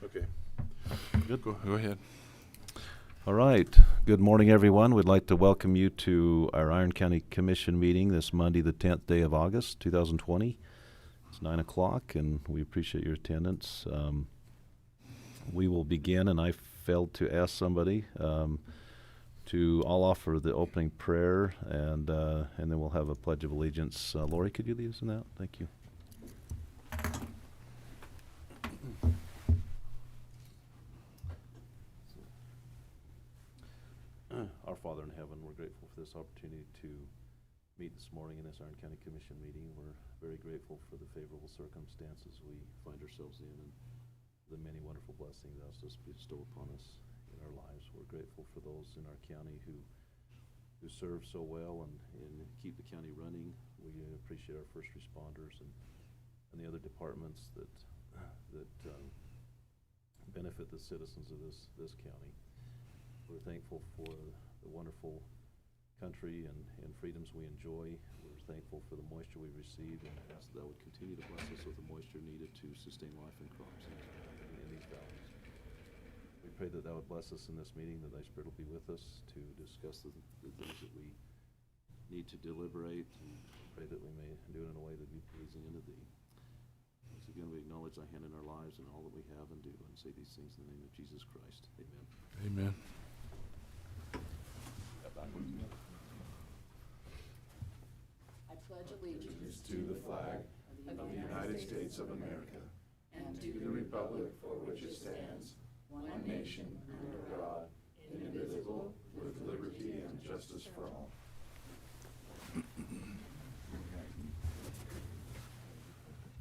Okay. Good. Go ahead. All right. Good morning, everyone. We'd like to welcome you to our Iron County Commission meeting this Monday, the 10th day of August, 2020. It's 9 o'clock, and we appreciate your attendance. We will begin, and I failed to ask somebody I'll offer the opening prayer, and then we'll have a Pledge of Allegiance. Lori, could you lead us in that? Thank you. Our Father in heaven, we're grateful for this opportunity to meet this morning in this Iron County Commission meeting. We're very grateful for the favorable circumstances we find ourselves in and the many wonderful blessings thou dost bestow upon us in our lives. We're grateful for those in our county who serve so well and keep the county running. We appreciate our first responders and the other departments that benefit the citizens of this county. We're thankful for the wonderful country and freedoms we enjoy. We're thankful for the moisture we receive, and ask that would continue to bless us with the moisture needed to sustain life and crops in these valleys. We pray that thou would bless us in this meeting, that thy Spirit will be with us to discuss the things that we need to deliberate, and pray that we may do it in a way that be pleasing unto thee. Once again, we acknowledge thy hand in our lives and all that we have and do, and say these things in the name of Jesus Christ. Amen. Amen. I pledge allegiance To the flag of the United States of America and to the republic for which it stands, one nation, under God, indivisible, with liberty and justice for all.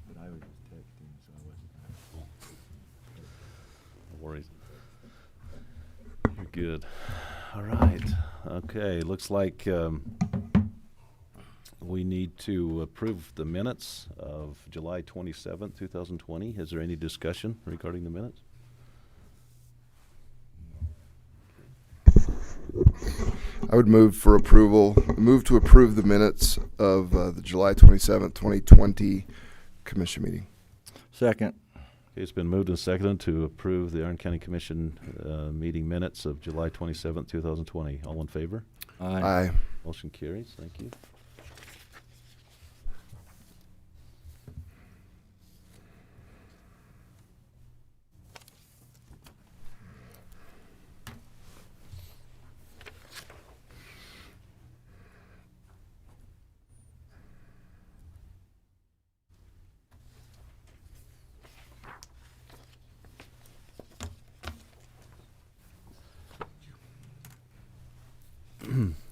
But I was just texting, so I wasn't. No worries. You're good. All right. Okay. Looks like we need to approve the minutes of July 27th, 2020. Is there any discussion regarding the minutes? I would move to approve the minutes of the July 27th, 2020 commission meeting. Second. Okay, it's been moved and seconded to approve the Iron County Commission meeting minutes of July 27th, 2020. All in favor? Aye. Motion carries. Thank you.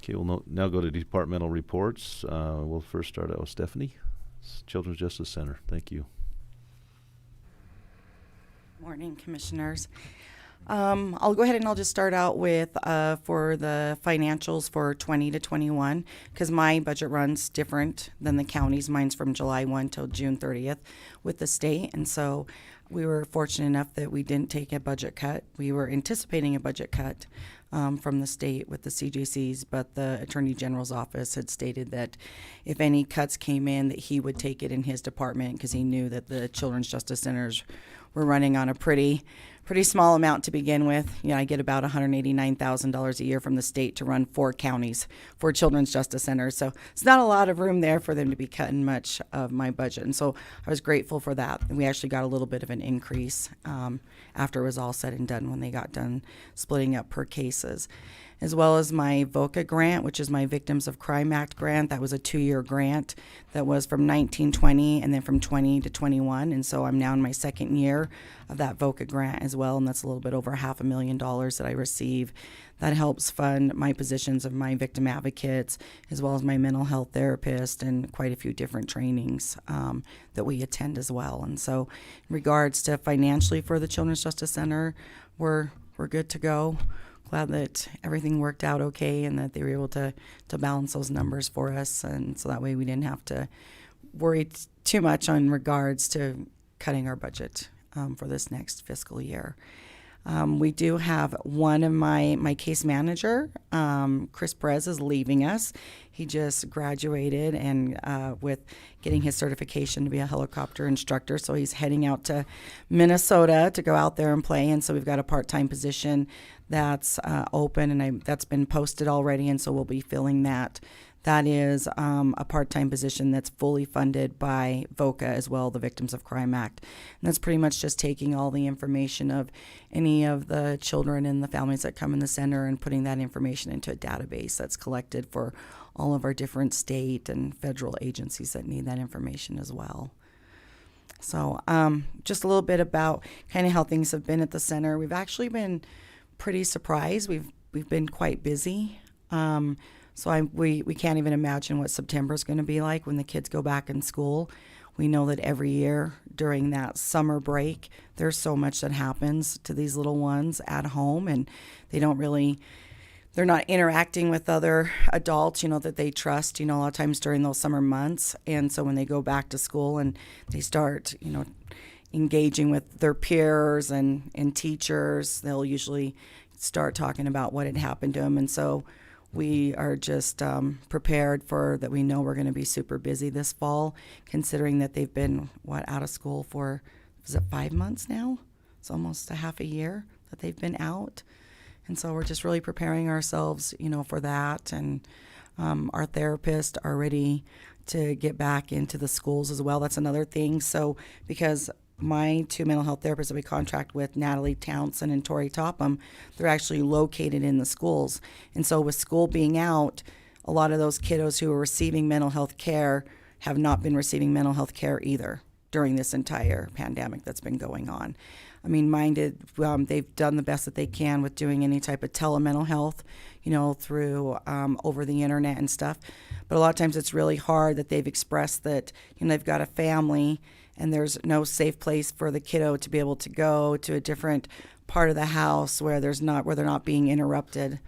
Okay, we'll now go to departmental reports. We'll first start out with Stephanie, Children's Justice Center. Thank you. Morning, Commissioners. I'll go ahead and I'll just start out with for the financials for 20 to 21, because my budget runs different than the county's. Mine's from July 1 till June 30th with the state, and so we were fortunate enough that we didn't take a budget cut. We were anticipating a budget cut from the state with the CJCs, but the Attorney General's office had stated that if any cuts came in, that he would take it in his department, because he knew that the Children's Justice Centers were running on a pretty small amount to begin with. You know, I get about $189,000 a year from the state to run 4 counties, 4 Children's Justice Centers. So it's not a lot of room there for them to be cutting much of my budget. And so I was grateful for that. And we actually got a little bit of an increase after it was all said and done, when they got done splitting up per cases. As well as my VOCA grant, which is my Victims of Crime Act grant. That was a 2-year grant that was from 1920 and then from 20 to 21. And so I'm now in my 2nd year of that VOCA grant as well. And that's a little bit over $500,000 that I receive. That helps fund my positions of my victim advocates, as well as my mental health therapist, and quite a few different trainings that we attend as well. And so in regards to financially for the Children's Justice Center, we're good to go. Glad that everything worked out okay and that they were able to balance those numbers for us, and so that way we didn't have to worry too much on regards to cutting our budget for this next fiscal year. We do have one of my case manager, Chris Perez, is leaving us. He just graduated and with getting his certification to be a helicopter instructor. So he's heading out to Minnesota to go out there and play. And so we've got a part-time position that's open, and that's been posted already. And so we'll be filling that. That is a part-time position that's fully funded by VOCA as well, the Victims of Crime Act. And that's pretty much just taking all the information of any of the children and the families that come in the center and putting that information into a database that's collected for all of our different state and federal agencies that need that information as well. So just a little bit about kind of how things have been at the center. We've actually been pretty surprised. We've been quite busy. So we can't even imagine what September is going to be like when the kids go back in school. We know that every year during that summer break, there's so much that happens to these little ones at home, and they're not interacting with other adults, that they trust, a lot of times during those summer months. And so when they go back to school and they start, engaging with their peers and teachers, they'll usually start talking about what had happened to them. And so we are just prepared for that. We know we're going to be super busy this fall, considering that they've been, out of school for, is it 5 months now? It's almost a half a year that they've been out. And so we're just really preparing ourselves, for that. And our therapists are ready to get back into the schools as well. That's another thing. So because my two mental health therapists that we contract with, Natalie Townsend and Tori Topham, they're actually located in the schools. And so with school being out, a lot of those kiddos who are receiving mental health care have not been receiving mental health care either during this entire pandemic that's been going on. I mean, they've done the best that they can with doing any type of telemental health, through over the internet and stuff. But a lot of times it's really hard that they've expressed that, they've got a family and there's no safe place for the kiddo to be able to go to a different part of the house where they're not being interrupted,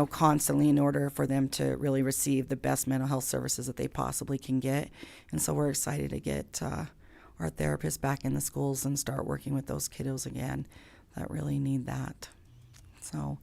constantly, in order for them to really receive the best mental health services that they possibly can get. And so we're excited to get our therapists back in the schools and start working with those kiddos again that really need that. So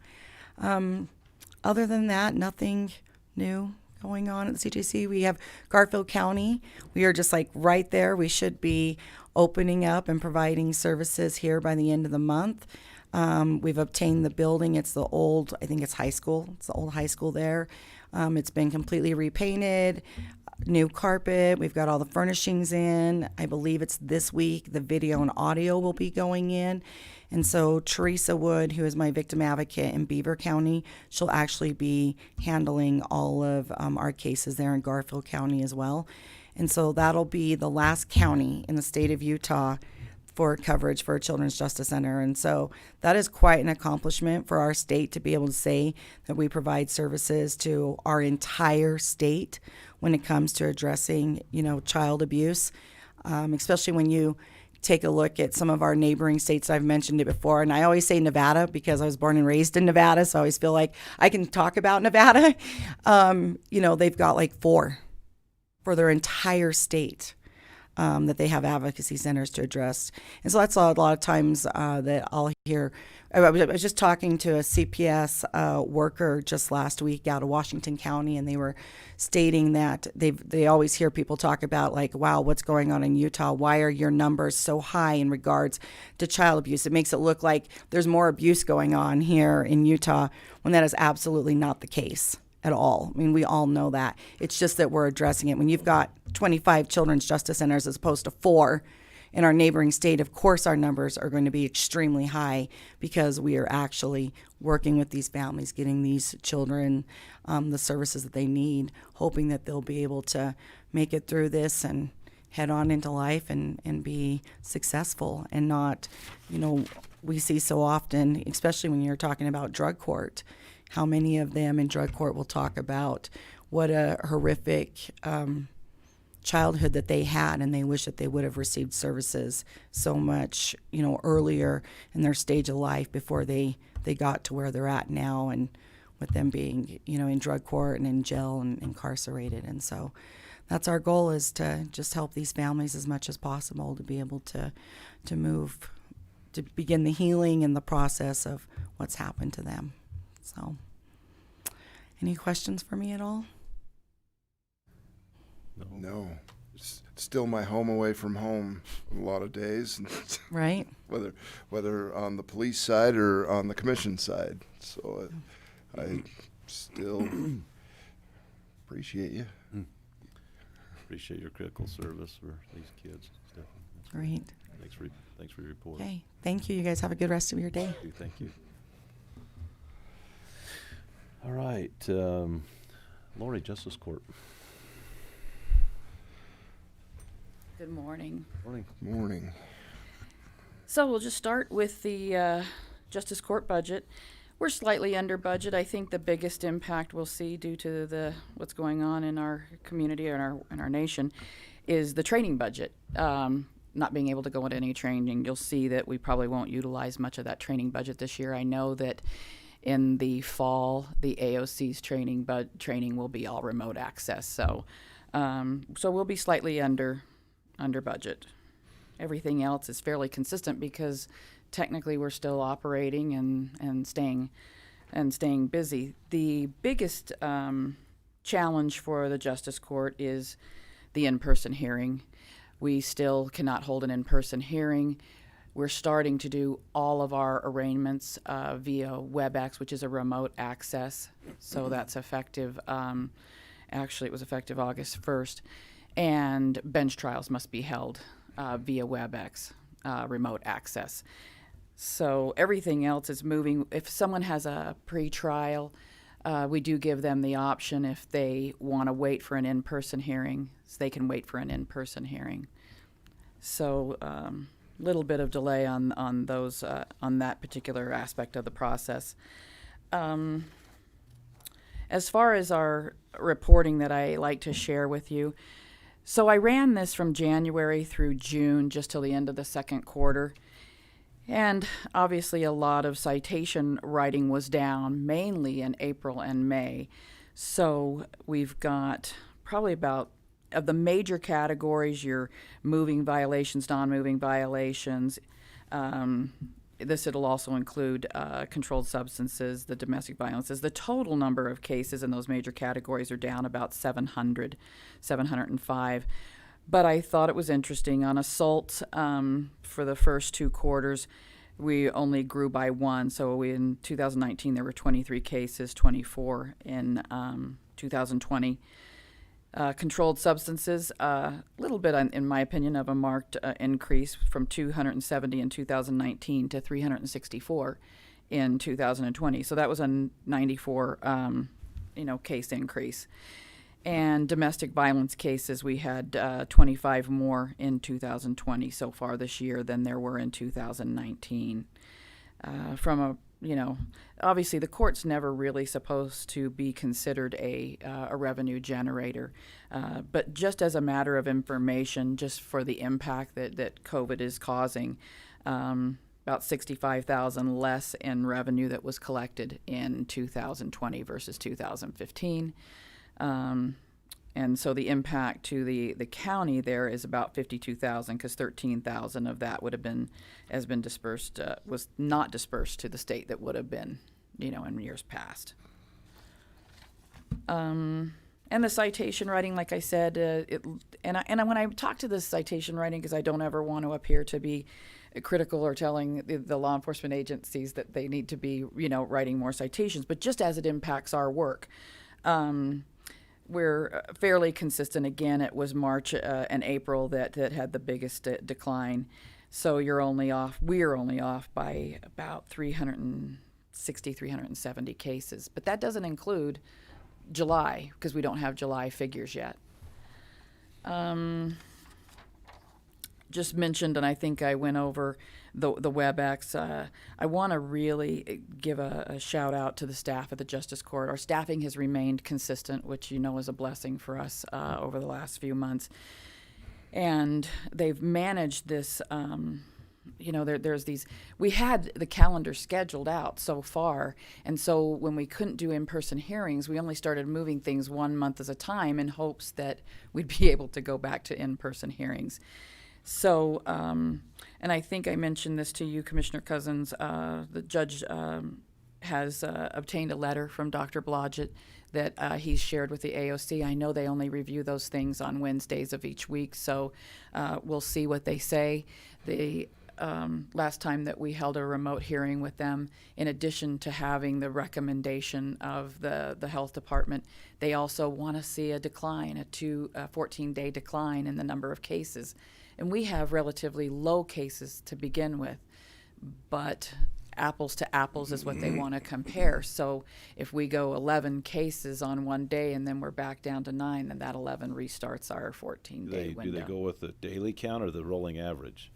other than that, nothing new going on at the CJC. We have Garfield County. We are just right there. We should be opening up and providing services here by the end of the month. We've obtained the building. It's the old, I think it's high school. It's the old high school there. It's been completely repainted, new carpet. We've got all the furnishings in. I believe it's this week. The video and audio will be going in. And so Teresa Wood, who is my victim advocate in Beaver County, she'll actually be handling all of our cases there in Garfield County as well. And so that'll be the last county in the state of Utah for coverage for a Children's Justice Center. And so that is quite an accomplishment for our state to be able to say that we provide services to our entire state when it comes to addressing, child abuse, especially when you take a look at some of our neighboring states. I've mentioned it before, and I always say Nevada because I was born and raised in Nevada, so I always feel like I can talk about Nevada. They've got 4 for their entire state that they have advocacy centers to address. And so that's a lot of times that I'll hear. I was just talking to a CPS worker just last week out of Washington County, and they were stating that they always hear people talk about wow, what's going on in Utah? Why are your numbers so high in regards to child abuse? It makes it look like there's more abuse going on here in Utah when that is absolutely not the case at all. I mean, we all know that. It's just that we're addressing it. When you've got 25 Children's Justice Centers as opposed to 4 in our neighboring state, of course our numbers are going to be extremely high because we are actually working with these families, getting these children the services that they need, hoping that they'll be able to make it through this and head on into life and be successful and not, we see so often, especially when you're talking about drug court, how many of them in drug court will talk about what a horrific childhood that they had, and they wish that they would have received services so much, earlier in their stage of life before they got to where they're at now, and with them being, in drug court and in jail and incarcerated. And so that's our goal, is to just help these families as much as possible to be able to move to begin the healing and the process of what's happened to them. So, any questions for me at all? No. It's still my home away from home a lot of days, Right? whether on the police side or on the commission side. So I still appreciate you. Appreciate your critical service for these kids, Stephanie. Great. Thanks for your report. Okay. Thank you. You guys have a good rest of your day. Thank you. All right, Lori, Justice Court. Good morning. Morning. Morning. So we'll just start with the Justice Court budget. We're slightly under budget. I think the biggest impact we'll see due to what's going on in our community and our nation is the training budget. Not being able to go into any training, you'll see that we probably won't utilize much of that training budget this year. I know that in the fall, the AOC's training will be all remote access. So we'll be slightly under budget. Everything else is fairly consistent because technically we're still operating and staying busy. The biggest challenge for the Justice Court is the in-person hearing. We still cannot hold an in-person hearing. We're starting to do all of our arraignments via WebEx, which is a remote access. So that's effective. Actually, it was effective August 1st. And bench trials must be held via WebEx, remote access. So everything else is moving. If someone has a pre-trial, we do give them the option if they want to wait for an in-person hearing, so they can wait for an in-person hearing. So little bit of delay on those on that particular aspect of the process. As far as our reporting that I like to share with you, so I ran this from January through June, just till the end of the second quarter. And obviously a lot of citation writing was down, mainly in April and May. So we've got probably about, of the major categories, your moving violations, non-moving violations. It'll also include controlled substances, the domestic violences. The total number of cases in those major categories are down about 705. But I thought it was interesting. On assault, for the first two quarters, we only grew by one. So in 2019, there were 23 cases, 24 in 2020. Controlled substances, a little bit, in my opinion, of a marked increase from 270 in 2019 to 364 in 2020. So that was a 94, case increase. And domestic violence cases, we had 25 more in 2020 so far this year than there were in 2019. Obviously the court's never really supposed to be considered a revenue generator, but just as a matter of information, just for the impact that COVID is causing, about $65,000 less in revenue that was collected in 2020 versus 2015. And so the impact to the county there is about $52,000, because $13,000 of that has been dispersed, was not dispersed to the state that would have been, in years past. And the citation writing, like I said, when I talk to this citation writing, because I don't ever want to appear to be critical or telling the law enforcement agencies that they need to be, writing more citations, but just as it impacts our work. We're fairly consistent. Again, it was March and April that had the biggest decline. So we're only off by about 360, 370 cases. But that doesn't include July, because we don't have July figures yet. Just mentioned, and I think I went over the WebEx. I want to really give a shout out to the staff at the Justice Court. Our staffing has remained consistent, which is a blessing for us over the last few months. And they've managed this. There's these. We had the calendar scheduled out so far, and so when we couldn't do in-person hearings, we only started moving things 1 month at a time in hopes that we'd be able to go back to in-person hearings. So, and I think I mentioned this to you, Commissioner Cousins, the judge has obtained a letter from Dr. Blodgett that he's shared with the AOC. I know they only review those things on Wednesdays of each week, so we'll see what they say. The last time that we held a remote hearing with them, in addition to having the recommendation of the health department, they also want to see a decline, a 14-day decline in the number of cases. And we have relatively low cases to begin with, but apples to apples is what they want to compare. So if we go 11 cases on one day and then we're back down to 9, then that 11 restarts our 14-day window. Do they go with the daily count or the rolling average?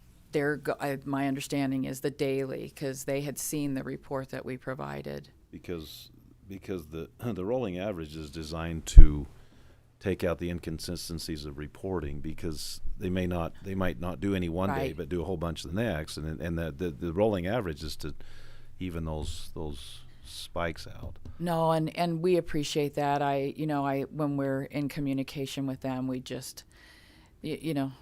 My understanding is the daily, because they had seen the report that we provided. Because the the rolling average is designed to take out the inconsistencies of reporting, because they might not do any one day Right. but do a whole bunch the next, and the rolling average is to even those spikes out. No, and we appreciate that. When we're in communication with them, we just,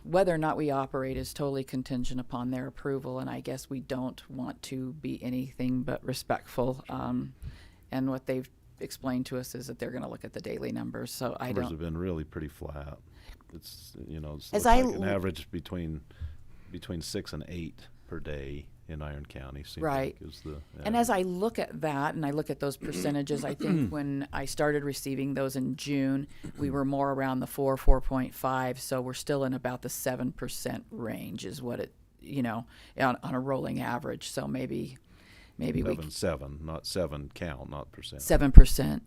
whether or not we operate is totally contingent upon their approval, and I guess we don't want to be anything but respectful. And what they've explained to us is that they're going to look at the daily numbers. So Numbers have been really pretty flat. It's it's As looks I like an l- average between 6 and 8 per day in Iron County. Seems Right. like is the And as I look at that and I look at those percentages, I think when I started receiving those in June, we were more around the 4.5. So we're still in about the 7% range is what it, on a rolling average. So maybe we 7, not 7 count, not percent. 7%.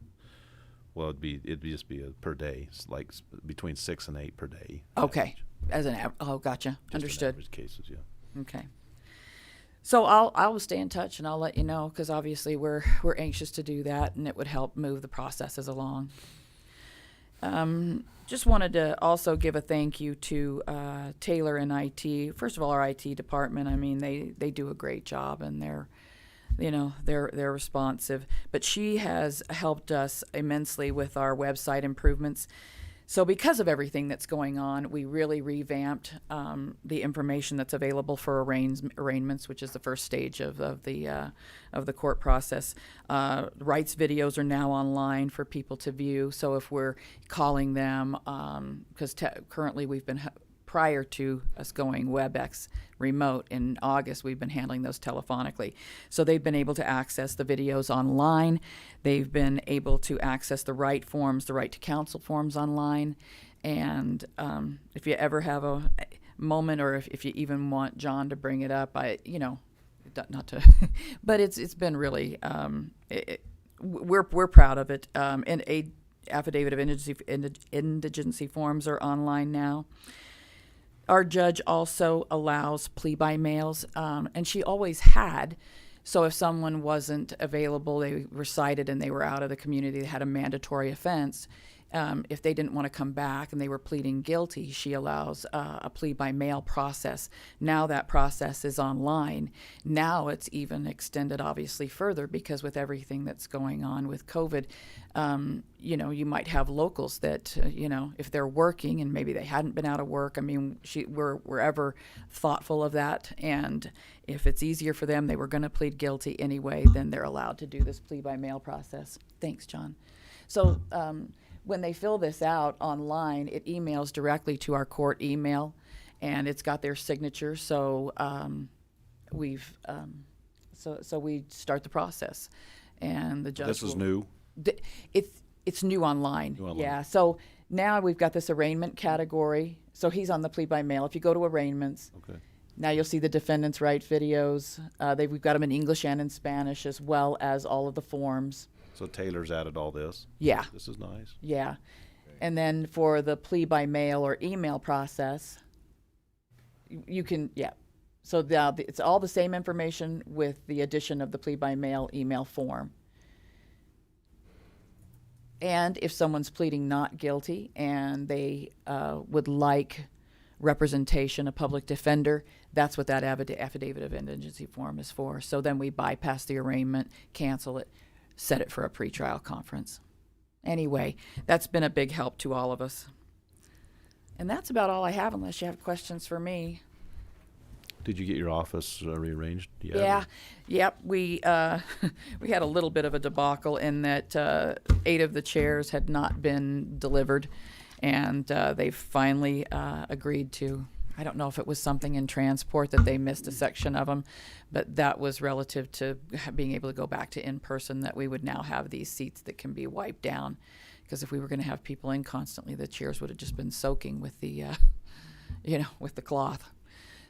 Well, it'd just be a per day, it's like between 6 and 8 per day. Okay. average. Gotcha. Just in Understood. average cases, yeah. Okay. So I'll stay in touch and I'll let you know, because obviously we're anxious to do that, and it would help move the processes along. Just wanted to also give a thank you to Taylor and IT. First of all, our IT department. I mean, they do a great job, and they're responsive. But she has helped us immensely with our website improvements. So because of everything that's going on, we really revamped the information that's available for arraignments, which is the first stage of the court process. Rights videos are now online for people to view. So if we're calling them, because currently we've been prior to us going WebEx remote in August, we've been handling those telephonically. So they've been able to access the videos online. They've been able to access the right forms, the right to counsel forms online. And if you ever have a moment, or if you even want John to bring it up, not to, but it's been really, we're proud of it. And a affidavit of indigency forms are online now. Our judge also allows plea by mails, and she always had. So if someone wasn't available, they were cited and they were out of the community, they had a mandatory offense. If they didn't want to come back and they were pleading guilty, she allows a plea by mail process. Now that process is online. Now it's even extended, obviously, further, because with everything that's going on with COVID, you might have locals that, if they're working and maybe they hadn't been out of work. I mean, we're ever thoughtful of that. And if it's easier for them, they were going to plead guilty anyway, then they're allowed to do this plea by mail process. Thanks, John. So, when they fill this out online, it emails directly to our court email, and it's got their signature. So so we start the process, and the judge. This is new. It's new online. New online. Yeah. So now we've got this arraignment category. So he's on the plea by mail. If you go to arraignments, Okay. now you'll see the defendant's right videos. We've got them in English and in Spanish, as well as all of the forms. So Taylor's added all this. Yeah. This is nice. Yeah. And then for the plea by mail or email process, you can, yeah. So it's all the same information with the addition of the plea by mail email form. And if someone's pleading not guilty and they would like representation, a public defender, that's what that affidavit of indigency form is for. So then we bypass the arraignment, cancel it, set it for a pretrial conference. Anyway, that's been a big help to all of us. And that's about all I have, unless you have questions for me. Did you get your office rearranged? Yeah. Yep. We we had a little bit of a debacle in that 8 of the chairs had not been delivered, and they finally agreed to. I don't know if it was something in transport that they missed a section of them, but that was relative to being able to go back to in person. That we would now have these seats that can be wiped down, because if we were going to have people in constantly, the chairs would have just been soaking with the, with the cloth.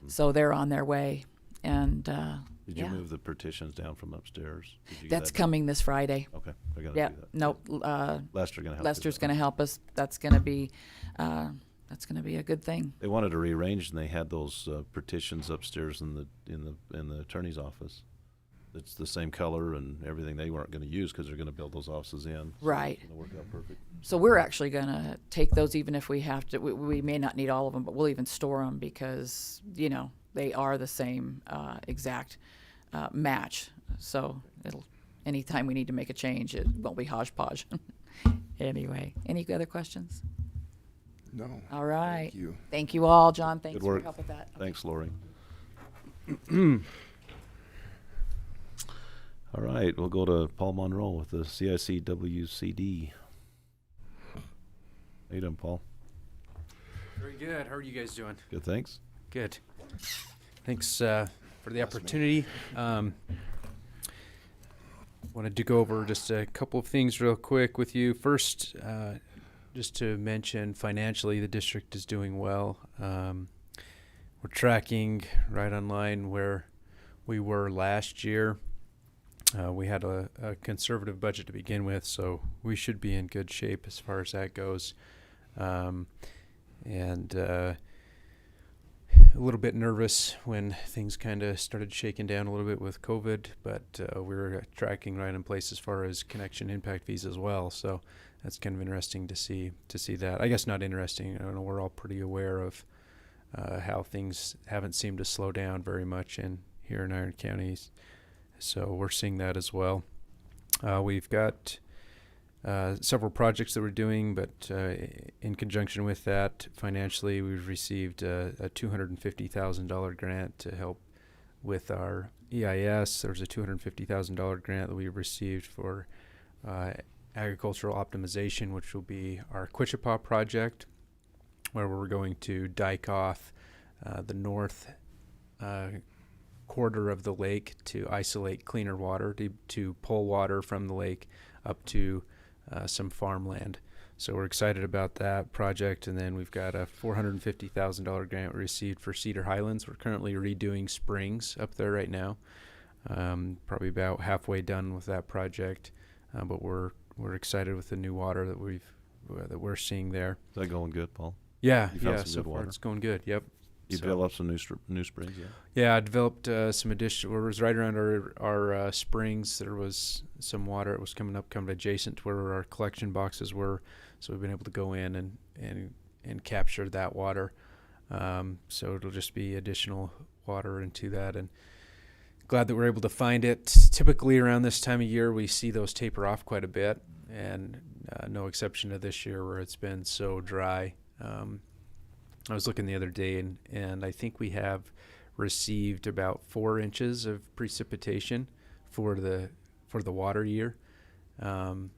So they're on their way, and Did you yeah. move the partitions down from upstairs? Did you get That's that done? coming this Friday. Okay, I gotta Yeah. do that. Nope. Lester's gonna help. Lester's going to help us. That's going to be a good thing. They wanted to rearrange, and they had those partitions upstairs in the attorney's office. It's the same color and everything. They weren't going to use because they're going to build those offices in. So Right. It's going to work out perfect. So we're actually going to take those, even if we have to. We may not need all of them, but we'll even store them because they are the same exact match. So anytime we need to make a change, it won't be hodgepodge. Anyway, any other questions? No. All right. Thank you. Thank you all, John. Thanks Good for work. your help with that. Thanks, Lori. All right, we'll go to Paul Monroe with the CIC WCD. How you doing, Paul? Very good. How are you guys doing? Good, thanks. Good. Thanks for the opportunity. Wanted to go over just a couple of things real quick with you. First, just to mention financially, the district is doing well. We're tracking right on line where we were last year. We had a conservative budget to begin with, so we should be in good shape as far as that goes. A little bit nervous when things kind of started shaking down a little bit with COVID, but we're tracking right in place as far as connection impact fees as well. So that's kind of interesting to see that. I guess not interesting. I don't know. We're all pretty aware of how things haven't seemed to slow down very much here in Iron County. So we're seeing that as well. We've got several projects that we're doing, but in conjunction with that, financially, we've received a $250,000 grant to help with our EIS. There's a $250,000 grant that we received for agricultural optimization, which will be our Quichapa project, where we're going to dike off the north quarter of the lake to isolate cleaner water, to pull water from the lake up to some farmland. So we're excited about that project. And then we've got a $450,000 grant we received for Cedar Highlands. We're currently redoing springs up there right now. Probably about halfway done with that project. But we're excited with the new water that we're seeing there. Is that going good, Paul? Yeah, You found some so good far water? it's going good. Yep. You So- developed some new springs, yeah? Yeah, I developed some additional. It was right around our springs. There was some water. It was coming adjacent to where our collection boxes were. So we've been able to go in and capture that water. So it'll just be additional water into that. And glad that we're able to find it. Typically around this time of year, we see those taper off quite a bit, and no exception to this year where it's been so dry. I was looking the other day, and I think we have received about 4 inches of precipitation for the water year, and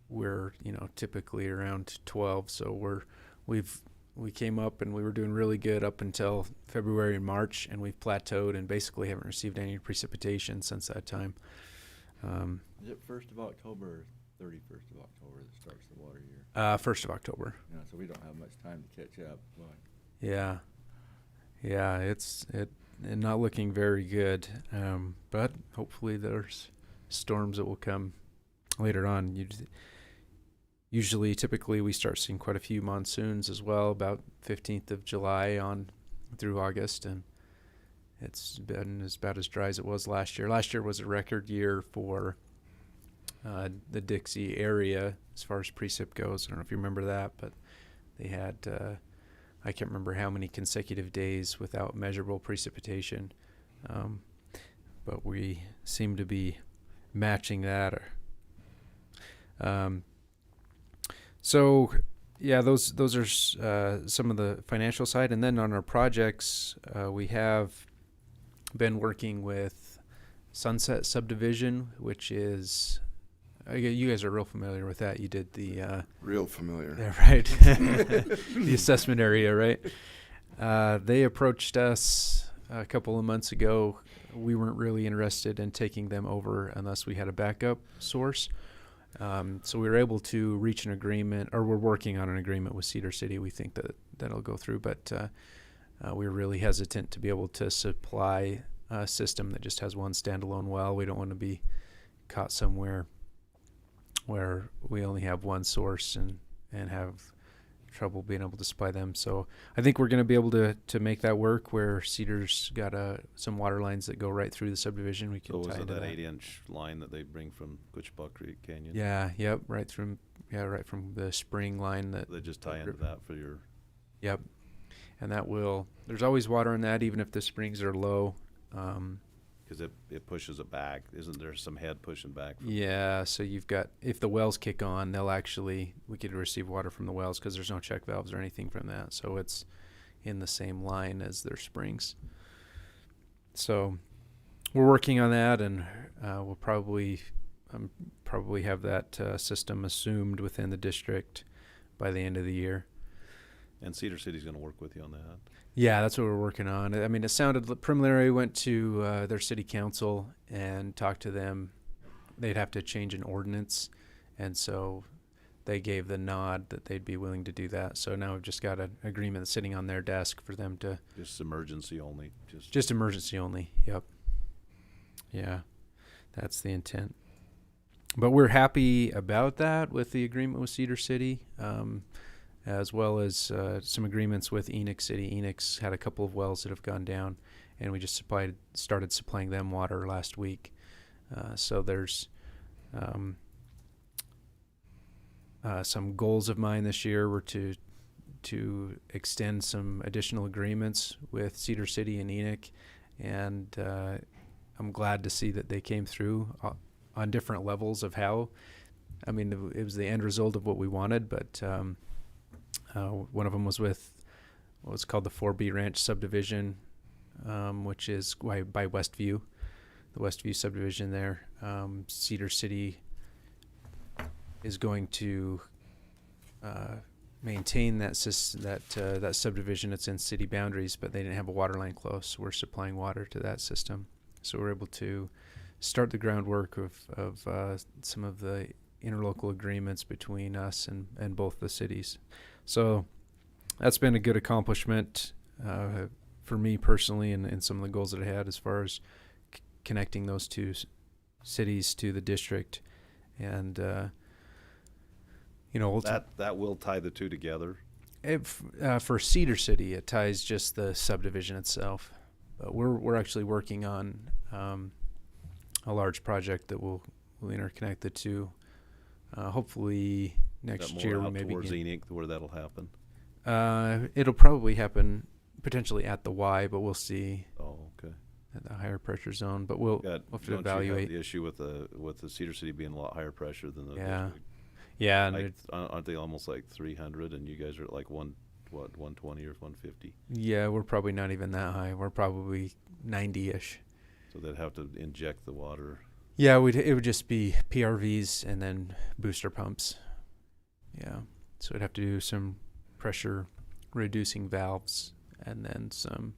we're typically around 12. So we came up and we were doing really good up until February and March, and we've plateaued and basically haven't received any precipitation since that time. Is it 1st of October or 31st of October that starts the water year? 1st of October. Yeah, so we don't have much time to catch up. But Yeah, it's not looking very good, but hopefully there's storms that will come later on. Typically, we start seeing quite a few monsoons as well, about 15th of July on through August, and it's been about as dry as it was last year. Last year was a record year for the Dixie area as far as precip goes. I don't know if you remember that, but they had I can't remember how many consecutive days without measurable precipitation, but we seem to be matching that. So Yeah, those are some of the financial side, and then on our projects, we have been working with Sunset Subdivision, which is you guys are real familiar with that. You did the Real familiar. yeah, right, the assessment area, right? They approached us a couple of months ago. We weren't really interested in taking them over unless we had a backup source. So we were able to reach an agreement, or we're working on an agreement with Cedar City. We think that that'll go through, but we were really hesitant to be able to supply a system that just has one standalone well. We don't want to be caught somewhere where we only have one source and have trouble being able to supply them. So I think we're going to be able to make that work, where Cedar's got some water lines that go right through the subdivision. We can So tie was it into that that. 8-inch line that they bring from Coachella Creek Canyon? Yeah, yep, right from the spring line that. They just tie into that for your, Yep, and there's always water in that, even if the springs are low. because it pushes it back. Isn't there some head pushing back? Yeah, so you've got, if the wells kick on, we could receive water from the wells because there's no check valves or anything from that. So it's in the same line as their springs. So we're working on that, and we'll probably have that system assumed within the district by the end of the year. And Cedar City's going to work with you on that. Yeah, that's what we're working on. I mean, it sounded preliminary. Went to their city council and talked to them. They'd have to change an ordinance, and so they gave the nod that they'd be willing to do that. So now we've just got an agreement sitting on their desk for them to Just emergency only. just emergency only. Yep. Yeah, that's the intent. But we're happy about that with the agreement with Cedar City. As well as some agreements with Enoch City. Enoch's had a couple of wells that have gone down, and we just started supplying them water last week. So there's some goals of mine this year were to extend some additional agreements with Cedar City and Enoch, and I'm glad to see that they came through on different levels of how. I mean, it was the end result of what we wanted, but one of them was with what's called the 4B Ranch subdivision, which is by Westview, the Westview subdivision there. Cedar City is going to maintain that subdivision. It's in city boundaries, but they didn't have a water line close. We're supplying water to that system, so we're able to start the groundwork of some of the interlocal agreements between us and both the cities. So that's been a good accomplishment for me personally, and some of the goals that I had as far as connecting those two cities to the district. And that will tie the two together. For Cedar City, it ties just the subdivision itself. But we're actually working on a large project that will interconnect the two. Hopefully next year we may towards begin. Enoch, where that'll happen. It'll probably happen potentially at the Y, but we'll see Oh, okay. at the higher pressure zone. But we'll have to Don't you evaluate. have the issue with the Cedar City being a lot higher pressure than the Yeah. district? Yeah, and Like, aren't they almost like 300, and you guys are at like 120 or 150? yeah, we're probably not even that high. We're probably 90-ish. So they'd have to inject the water. Yeah, it would just be PRVs and then booster pumps. Yeah, so we'd have to do some pressure reducing valves and then some.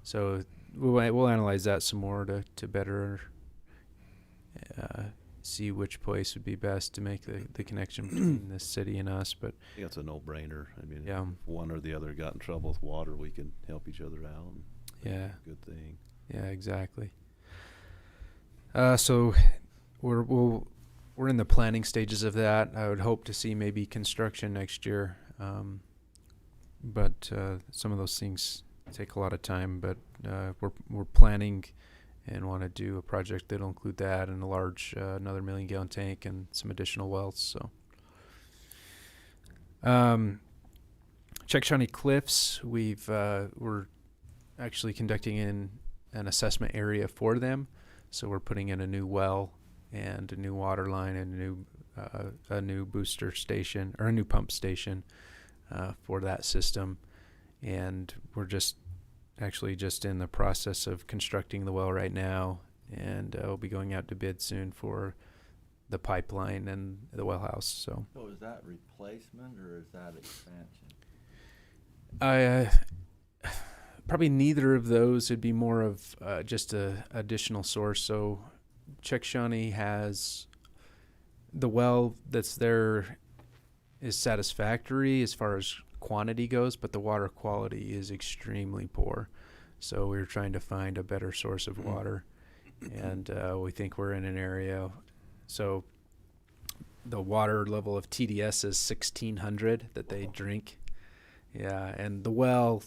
So we'll analyze that some more to better see which place would be best to make the connection between the city and us. But I think it's a no-brainer. I mean, yeah, if one or the other got in trouble with water, we can help each other out. yeah, Good thing. yeah, exactly. So we're in the planning stages of that. I would hope to see maybe construction next year, but some of those things take a lot of time. But we're planning and want to do a project that'll include that and a large another 1 million gallon tank and some additional wells. So Chickasha Cliffs, we're actually conducting an assessment area for them. So we're putting in a new well and a new water line and a new a new booster station or a new pump station for that system. And we're just in the process of constructing the well right now, and we'll be going out to bid soon for the pipeline and the well house. So So is that replacement or is that expansion? probably neither of those. It'd be more of just a additional source. So Chuck Shawnee has the well that's there is satisfactory as far as quantity goes, but the water quality is extremely poor. So we're trying to find a better source of water, and we think we're in an area. So the water level of TDS is 1,600 that they drink. Yeah, and the well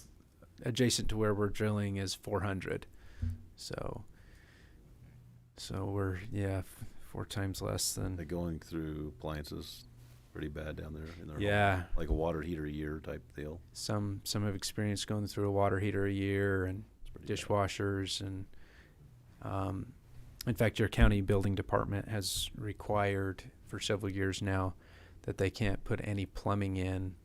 adjacent to where we're drilling is 400. So we're 4 times less than. They're going through appliances pretty bad down there in their Yeah. home, like a water heater a year type deal. Some have experienced going through a water heater a year and It's pretty bad. dishwashers, and in fact, your county building department has required for several years now that they can't put any plumbing in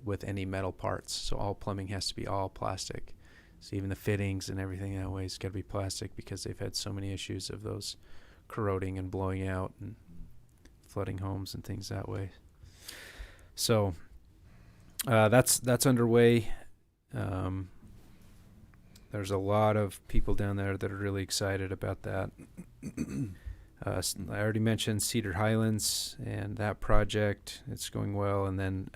with any metal parts. So all plumbing has to be all plastic. So even the fittings and everything that way has got to be plastic, because they've had so many issues of those corroding and blowing out and flooding homes and things that way. So that's underway. There's a lot of people down there that are really excited about that. I already mentioned Cedar Highlands and that project. It's going well. And then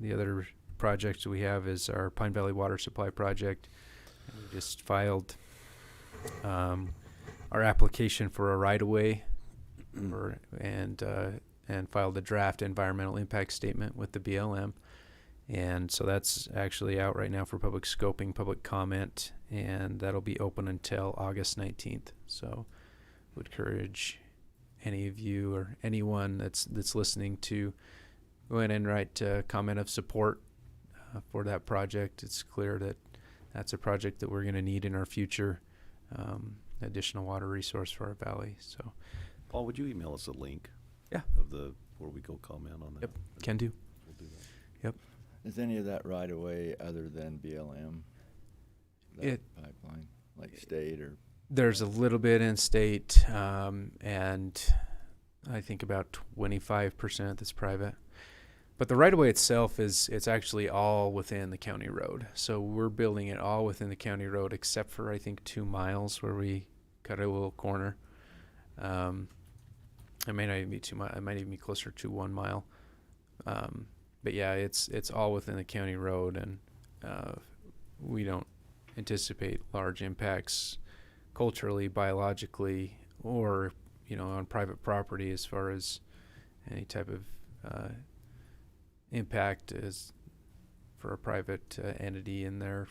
the other project we have is our Pine Valley Water Supply project. And we just filed our application for a right-of-way and filed a draft environmental impact statement with the BLM. And so that's actually out right now for public scoping, public comment, and that'll be open until August 19th. So would encourage any of you or anyone that's listening to go in and write a comment of support for that project. It's clear that that's a project that we're going to need in our future, additional water resource for our valley. So Paul, would you email us a link? Yeah. Of where we go comment on that? Yep, can do. We'll do that. Yep. Is any of that right away other than BLM? That It- pipeline, like state or? There's a little bit in state, and I think about 25% that's private. But the right-of-way itself it's actually all within the county road. So we're building it all within the county road, except for I think 2 miles where we cut a little corner. It may not even be 2 miles. It might even be closer to 1 mile. But yeah, it's all within the county road, and we don't anticipate large impacts culturally, biologically, or on private property as far as any type of impact as for a private entity in their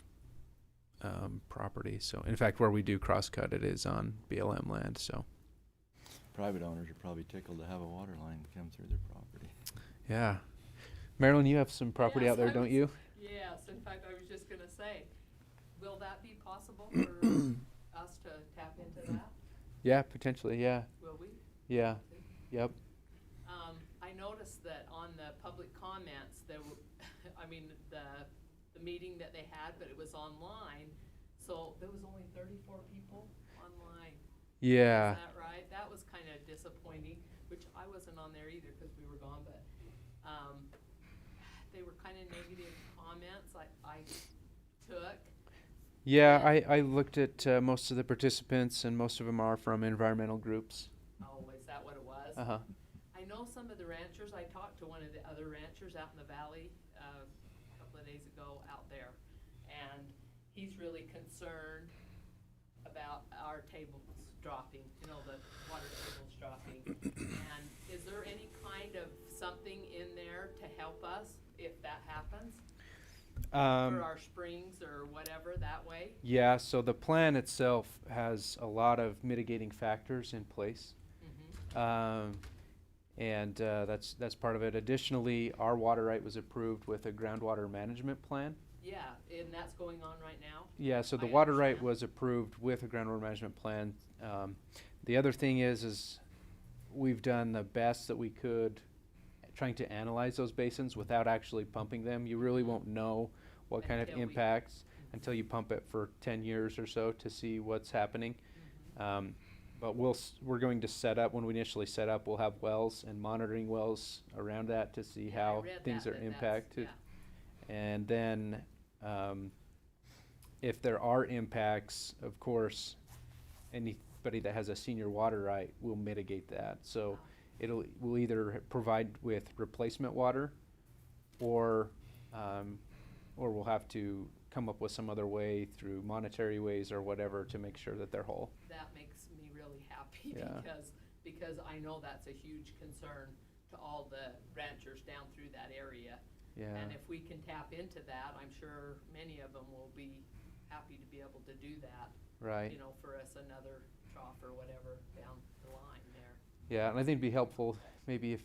property. So in fact, where we do crosscut, it is on BLM land. So Private owners are probably tickled to have a water line come through their property. yeah, Marilyn, you have some property Yes, out there, I don't was- you? Yes, in fact, I was just gonna say, will that be possible for us to tap into that? Yeah, potentially. Yeah, Will we? yeah, yep. I noticed that on the public comments, there were, I mean, the meeting that they had, but it was online, so there was only 34 people online. Yeah. Is that right? That was kind of disappointing, which I wasn't on there either because we were gone, but, they were kind of negative comments I took. Yeah, I looked at most of the participants, and most of them are from environmental groups. Oh, is that what it was? Uh-huh. I know some of the ranchers. I talked to one of the other ranchers out in the valley a couple of days ago out there, and he's really concerned about our tables dropping, the water tables dropping. And is there any kind of something in there to help us if that happens? For our springs or whatever that way? Yeah, so the plan itself has a lot of mitigating factors in place. And that's part of it. Additionally, our water right was approved with a groundwater management plan. Yeah, and that's going on right now? Yeah, so the I water right understand. was approved with a groundwater management plan. The other thing is we've done the best that we could trying to analyze those basins without actually pumping them. You really won't know what kind of Until we- impacts until you pump it for 10 years or so to see what's happening. But we're going to set up, when we initially set up, we'll have wells and monitoring wells around that to see Yeah, I how read things that, are that's- impacted. yeah. And then, if there are impacts, of course, anybody that has a senior water right will mitigate that. So we'll either provide with replacement water, or we'll have to come up with some other way through monetary ways or whatever to make sure that they're whole. That makes me really happy Yeah. because I know that's a huge concern to all the ranchers down through that area. Yeah, And if we can tap into that, I'm sure many of them will be happy to be able to do that, right. you know, for us another trough or whatever down the line there. Yeah, and I think it'd be helpful, maybe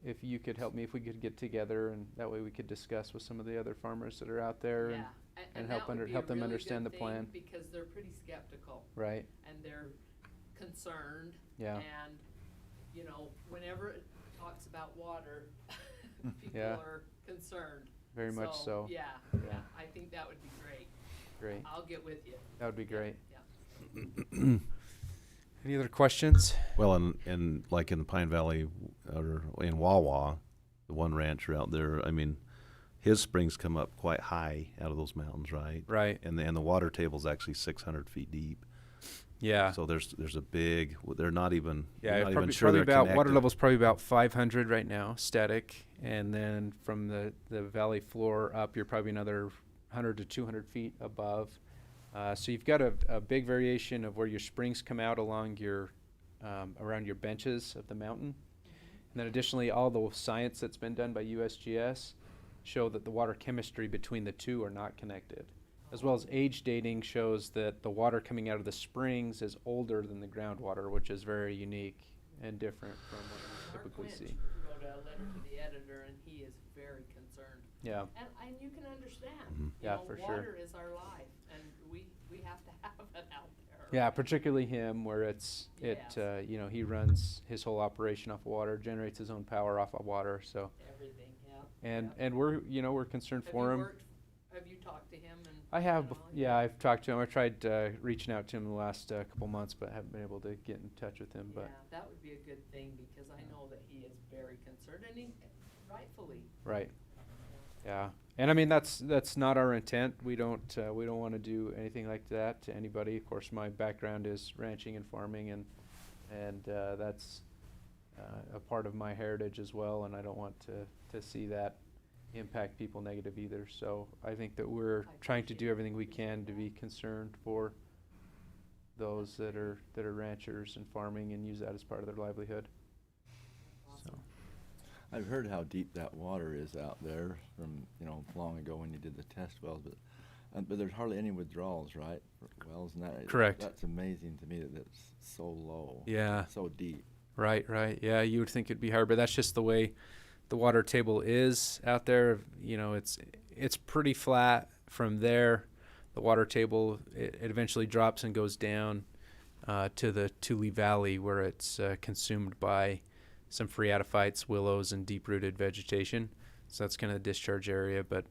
if you could help me, if we could get together, and that way we could discuss with some of the other farmers that are out there. Yeah, and that help would be a help them really understand good the plan. thing because they're pretty skeptical Right, and they're concerned. yeah, And, you know, whenever it talks about water, people Yeah. are concerned. very much so. Yeah, yeah, I think that would be great. Great, I'll get with you. that would be great. Yeah. Any other questions? Well, and like in the Pine Valley or in Wawa, the one rancher out there, I mean, his springs come up quite high out of those mountains, right? Right, And the water table's actually 600 feet deep. yeah. So there's a big, they're not even, Yeah, you're not even probably, sure probably they're about, water connected. level's probably about 500 right now, static. And then from the valley floor up, you're probably another 100 to 200 feet above. So you've got a big variation of where your springs come out along your, around your benches of the mountain. And then additionally, all the science that's been done by USGS show that the water chemistry between the two are not connected. As well as age dating shows that the water coming out of the springs is older than the groundwater, which is very unique and different from what you Mark typically Lynch see. wrote a letter to the editor and he is very concerned. Yeah, And you can understand, Mhm. Yeah, you know, for sure. water is our life and we have to have it out there. yeah, particularly him, where Yes. you know, he runs his whole operation off of water, generates his own power off of water. So, Everything, yeah. and yeah. and we're concerned for him. Have you talked to him and? I have, and all? yeah, I've talked to him. I tried reaching out to him the last couple months, but haven't been able to get in touch with him. But Yeah, that would be a good thing because I know that he is very concerned and he rightfully. right, yeah, and I mean that's not our intent. We don't want to do anything like that to anybody. Of course, my background is ranching and farming, and that's a part of my heritage as well. And I don't want to see that impact people negative either. So I think that we're I trying to do appreciate everything we can to be concerned for those that are ranchers and farming and use that as part of their livelihood. So I've heard how deep that water is out there from, you know, long ago when you did the test wells, but there's hardly any withdrawals, right? For wells and that. Correct. That's amazing to me that it's so low. yeah, So deep. right. Yeah, you would think it'd be hard, but that's just the way the water table is out there. You know, it's pretty flat from there. The water table it eventually drops and goes down to the Tule Valley, where it's consumed by some phreatophytes, willows, and deep-rooted vegetation. So that's kind of the discharge area. But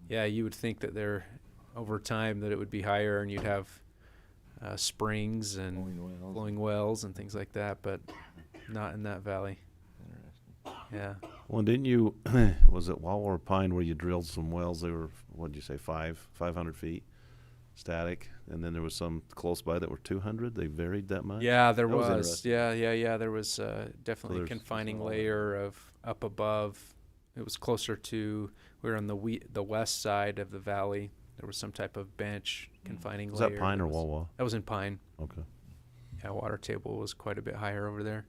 yeah, you would think that there, over time, that it would be higher, and you'd have springs and Flowing wells. flowing wells and things like that, but not in that valley. Interesting. Yeah. Well, didn't you, was it Wawa or Pine where you drilled some wells? They were, what'd you say, 500 feet static? And then there was some close by that were 200? They varied that much? Yeah, there That was was. interesting. Yeah. There was definitely a there's confining all that. layer of up above. It was closer to, we were on the west side of the valley. There was some type of bench confining Was layer. that Pine or was- Wawa? That was in Pine. Okay. Yeah, water table was quite a bit higher over there.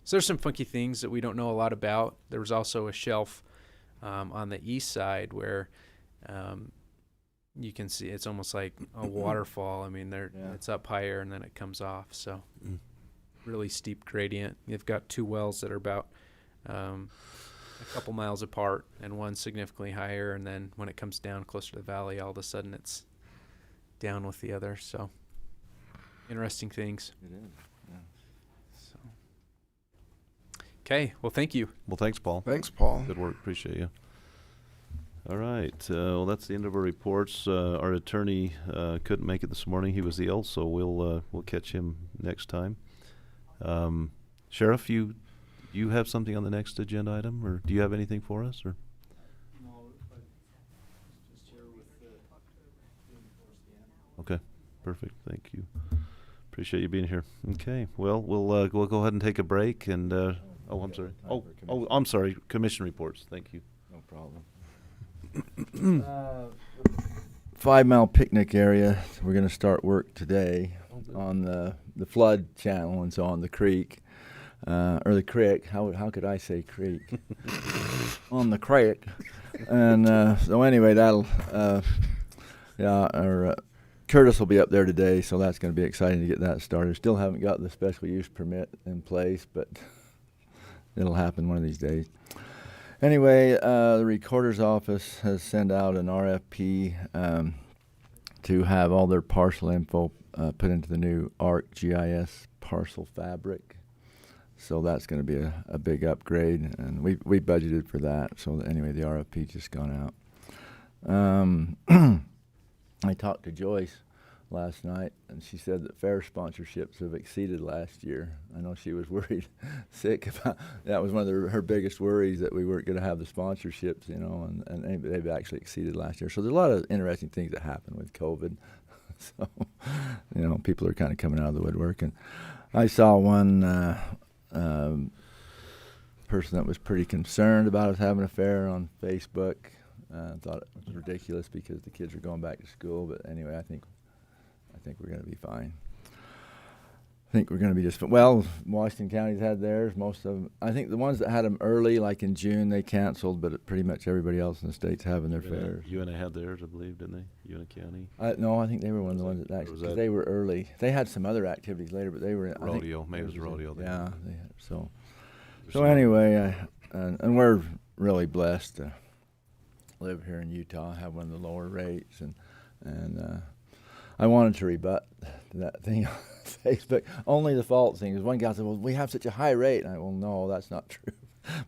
So there's some funky things that we don't know a lot about. There was also a shelf on the east side where you can see it's almost like a waterfall. I mean, Yeah. it's up higher and then it comes off. So Mm. really steep gradient. You've got two wells that are about a couple miles apart, and one significantly higher. And then when it comes down closer to the valley, all of a sudden it's down with the other. So interesting things. It is. Yeah. So Okay, well, thank you. Well, thanks, Paul. Thanks, Paul. Good work. Appreciate you. All right. Well, that's the end of our reports. Our attorney couldn't make it this morning. He was ill, so we'll catch him next time. Sheriff, you have something on the next agenda item, or do you have anything for us? Or okay, perfect. Thank you. Appreciate you being here. Okay. Well, we'll go ahead and take a break. And oh, I'm sorry. I'm sorry. Commission reports. Thank you. No problem. 5 Mile Picnic area. We're going to start work today on the flood channel and so on the creek, or the creek. How could I say creek? On the creek. And so anyway, that'll Curtis will be up there today, so that's going to be exciting to get that started. Still haven't got the special use permit in place, but it'll happen one of these days. Anyway, the recorder's office has sent out an RFP to have all their parcel info put into the new ArcGIS parcel fabric. So that's going to be a big upgrade, and we budgeted for that. So anyway, the RFP just gone out. I talked to Joyce last night, and she said that fair sponsorships have exceeded last year. I know she was worried sick about that. Was one of her biggest worries, that we weren't going to have the sponsorships, you know, and they've actually exceeded last year. So there's a lot of interesting things that happen with COVID. So, you know, people are kind of coming out of the woodwork. And I saw one person that was pretty concerned about us having a fair on Facebook. Thought it was ridiculous because the kids are going back to school. But anyway, I think we're going to be fine. I think we're going to be just fine. Well, Washington County's had theirs. Most of them. I think the ones that had them early, like in June, they canceled. But pretty much everybody else in the state's having their fairs. UNA had theirs, I believe, didn't they? UNA County. No, I think they were one of the ones that actually, because they were early. They had some other activities later, but they were Rodeo. Maybe it was rodeo. Yeah. They had, so anyway, and we're really blessed to live here in Utah, have one of the lower rates, and I wanted to rebut that thing on Facebook. Only the false thing is one guy said, "Well, we have such a high rate." And well, no, that's not true.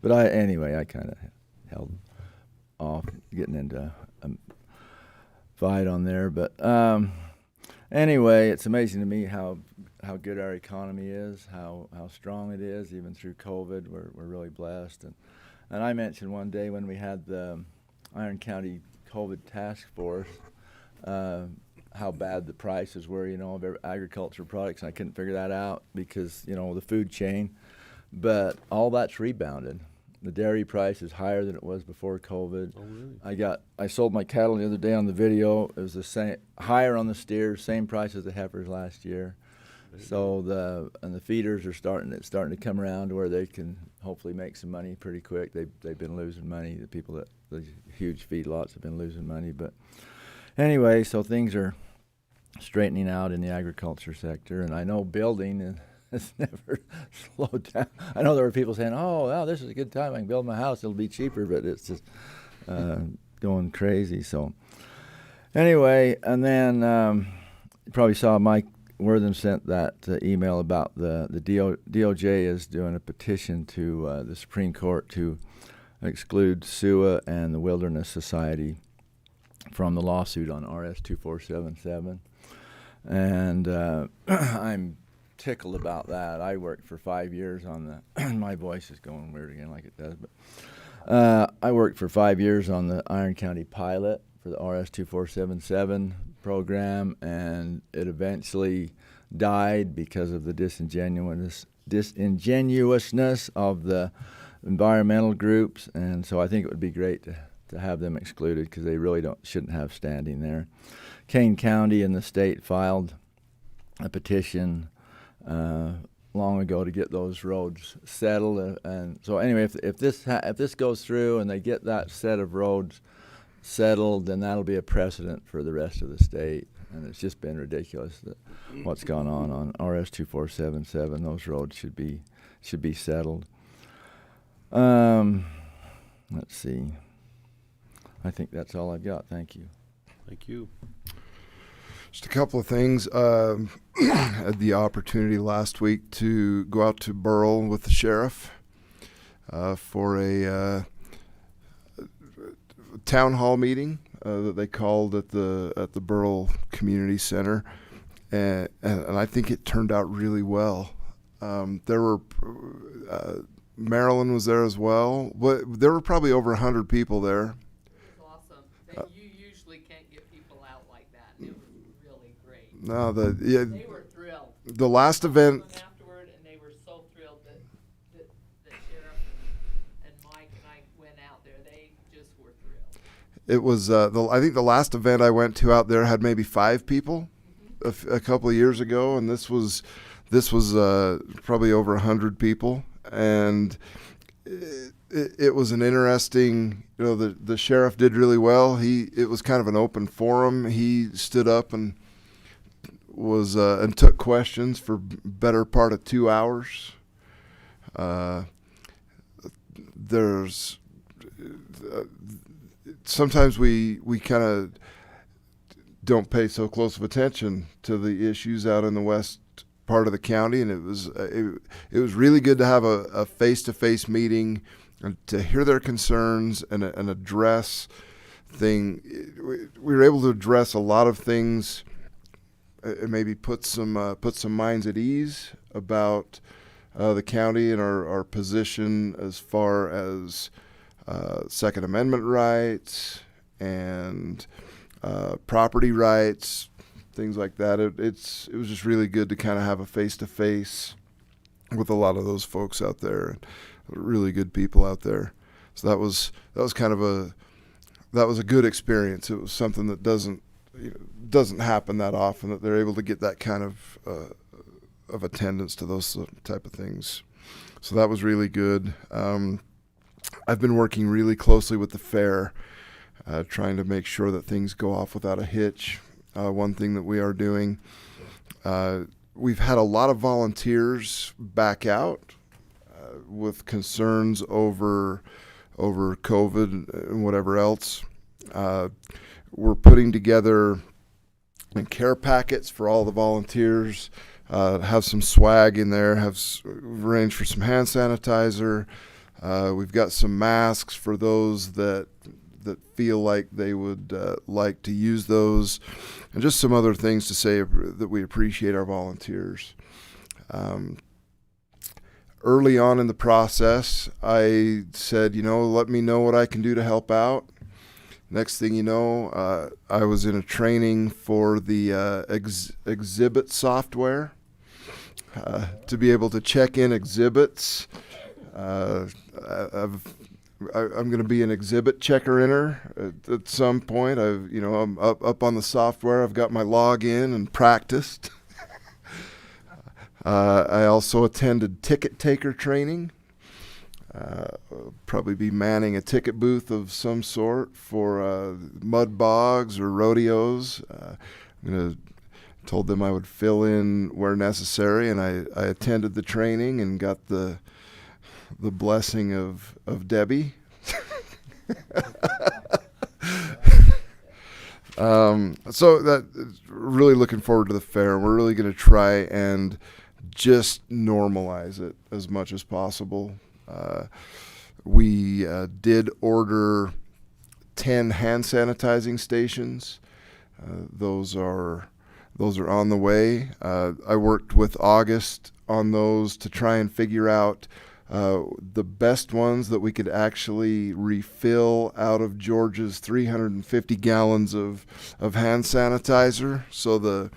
But I kind of held off getting into a fight on there. But anyway, it's amazing to me how good our economy is, how strong it is, even through COVID. We're really blessed. And I mentioned one day when we had the Iron County COVID task force, how bad the prices were, you know, of agricultural products. And I couldn't figure that out because, you know, the food chain. But all that's rebounded. The dairy price is higher than it was before COVID. Oh, really? I sold my cattle the other day on the video. It was the same, higher on the steers, same price as the heifers last year. So the feeders are starting to come around to where they can hopefully make some money pretty quick. They've been losing money. The huge feedlots have been losing money. But anyway, so things are straightening out in the agriculture sector, and I know building has never slowed down. I know there were people saying, "Oh, wow, this is a good time. I can build my house. It'll be cheaper," but it's just going crazy. So anyway, and then you probably saw Mike Wortham sent that email about the DOJ is doing a petition to the Supreme Court to exclude SUA and the Wilderness Society from the lawsuit on RS 2477. And I'm tickled about that. I worked for 5 years on the my voice is going weird again like it does, but I worked for 5 years on the Iron County pilot for the RS 2477 program, and it eventually died because of the disingenuousness of the environmental groups. And so I think it would be great to have them excluded because they really shouldn't have standing there. Kane County and the state filed a petition long ago to get those roads settled, and so anyway, if this goes through and they get that set of roads settled, then that'll be a precedent for the rest of the state. And it's just been ridiculous that what's gone on RS 2477. Those roads should be settled. Let's see. I think that's all I've got. Thank you. Thank you. Just a couple of things. Had the opportunity last week to go out to Burrell with the sheriff for a town hall meeting that they called at the Burl Community Center, and I think it turned out really well. There were Marilyn was there as well. There were probably over 100 people there. It was awesome. You usually can't get people out like that. It was really great. No, They were thrilled. the last event. Went afterward, and they were so thrilled that Sheriff and Mike and I went out there. They just were thrilled. It was I think the last event I went to out there had maybe 5 people a couple of years ago, and this was probably over 100 people, and it was an interesting. The sheriff did really well. It was kind of an open forum. He stood up and and took questions for better part of 2 hours. There's sometimes we kind of don't pay so close of attention to the issues out in the west part of the county, and it was really good to have a face-to-face meeting and to hear their concerns and address thing. We were able to address a lot of things, and maybe put some minds at ease about the county and our position as far as Second Amendment rights and property rights, things like that. It was just really good to kind of have a face-to-face with a lot of those folks out there. Really good people out there. So that was kind of a good experience. It was something that doesn't happen that often, that they're able to get that kind of attendance to those type of things. So that was really good. I've been working really closely with the fair, trying to make sure that things go off without a hitch. One thing that we are doing, we've had a lot of volunteers back out with concerns over COVID and whatever else. We're putting together care packets for all the volunteers, have some swag in there, have arranged for some hand sanitizer. We've got some masks for those that feel like they would like to use those, and just some other things to say that we appreciate our volunteers. Early on in the process, I said, let me know what I can do to help out. Next thing you know, I was in a training for the exhibit software to be able to check in exhibits. I'm going to be an exhibit checker-inner at some point. I'm up on the software. I've got my login and practiced. I also attended ticket taker training. Probably be manning a ticket booth of some sort for mud bogs or rodeos. Told them I would fill in where necessary, and I attended the training and got the blessing of Debbie. So that really looking forward to the fair. We're really going to try and just normalize it as much as possible. We did order 10 hand sanitizing stations. Those are on the way. I worked with August on those to try and figure out the best ones that we could actually refill out of Georgia's 350 gallons of hand sanitizer. So the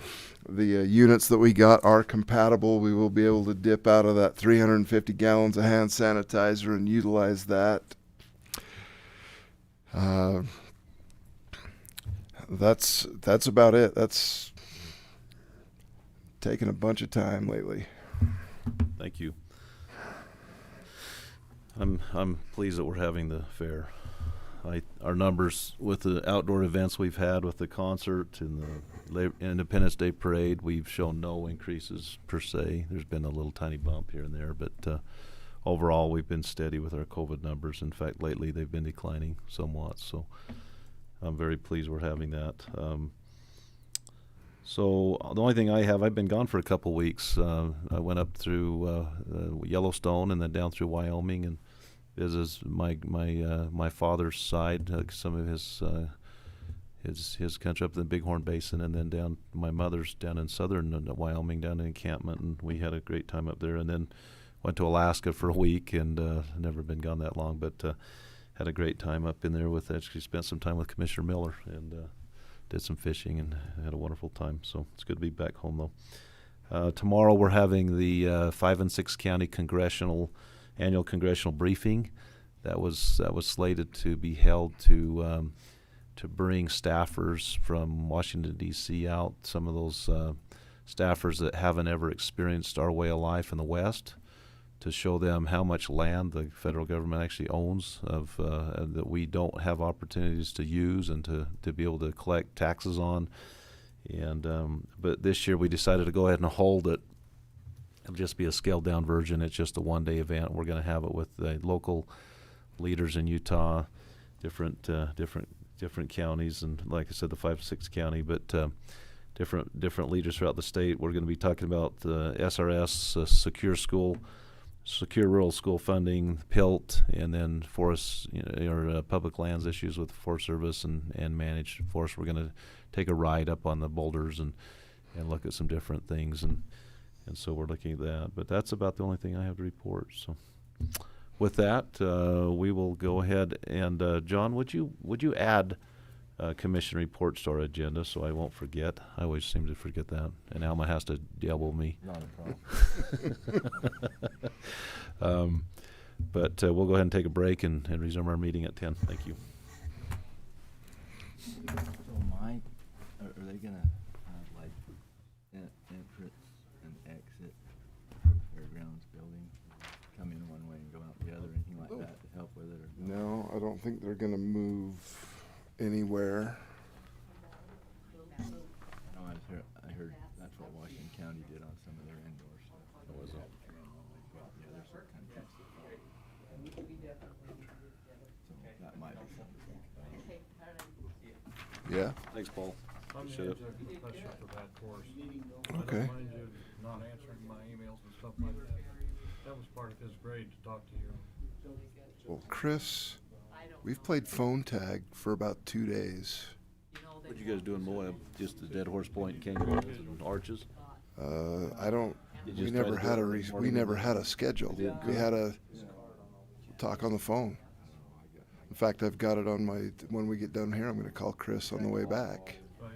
units that we got are compatible. We will be able to dip out of that 350 gallons of hand sanitizer and utilize that. That's about it. That's taken a bunch of time lately. Thank you. I'm pleased that we're having the fair. Our numbers with the outdoor events we've had, with the concert and the Independence Day parade, we've shown no increases per se. There's been a little tiny bump here and there, but overall we've been steady with our COVID numbers. In fact, lately they've been declining somewhat. So I'm very pleased we're having that. So the only thing I've been gone for a couple weeks. I went up through Yellowstone and then down through Wyoming and is my father's side, some of his country up in the Bighorn Basin, and then down my mother's down in southern Wyoming, down in Encampment, and we had a great time up there. And then went to Alaska for a week, and never been gone that long, but had a great time up in there with, actually spent some time with Commissioner Miller, and did some fishing and had a wonderful time. So it's good to be back home though. Tomorrow we're having the 5 and 6 county annual congressional briefing. That was slated to be held to bring staffers from Washington D.C. out, some of those staffers that haven't ever experienced our way of life in the West, to show them how much land the federal government actually owns, that we don't have opportunities to use and to be able to collect taxes on. And but this year we decided to go ahead and hold it. It'll just be a scaled down version. It's just a one-day event. We're going to have it with the local leaders in Utah, different counties, and like I said, the 5-6 county, but different leaders throughout the state. We're going to be talking about SRS, secure rural school funding, PILT, and then forest, or public lands issues with the Forest Service and managed forest. We're going to take a ride up on the boulders and look at some different things, and so we're looking at that. But that's about the only thing I have to report. So with that, we will go ahead and John, would you add commission reports to our agenda so I won't forget? I always seem to forget that, and Alma has to yell at me. Not a problem. But we'll go ahead and take a break and resume our meeting at 10. Thank you. So are they gonna have like entrance and exit fairgrounds building, come in one way and go out the other, anything like that to help with it? Or No, I don't think they're gonna move anywhere. No, I heard that's what Washington County did on some of their indoor stuff. What was it? Go out the other side, kind of test it. So that might be something to think about. Yeah, Thanks, Paul. I'm the Appreciate it. executive professor for that course. Okay. I don't mind you not answering my emails and stuff like that. That was part of his grade to talk to you. well, Chris, we've played phone tag for about 2 days. What you guys do in Moab? Just the Dead Horse Point, Kangaroos, and Arches? I don't, You we just try never to had do a, it we never had a schedule. did? We had a talk on the phone. In fact, I've got it on my, when we get done here, I'm gonna call Chris on the way back. But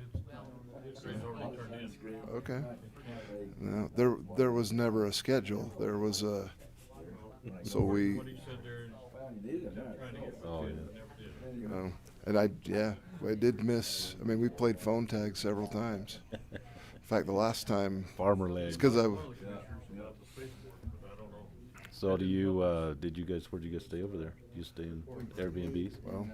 it's already turned in. Okay. No, there was never a schedule. There was a, so we, What he said there, trying to get Oh, the yeah. kid, never did. and I did miss, I mean, we played phone tag several times. In fact, the last time, Farmer leg. it's because I, One of the commissioners got the speaker, but I don't know. So do you, where'd you guys stay over there? You stay in Airbnbs? well,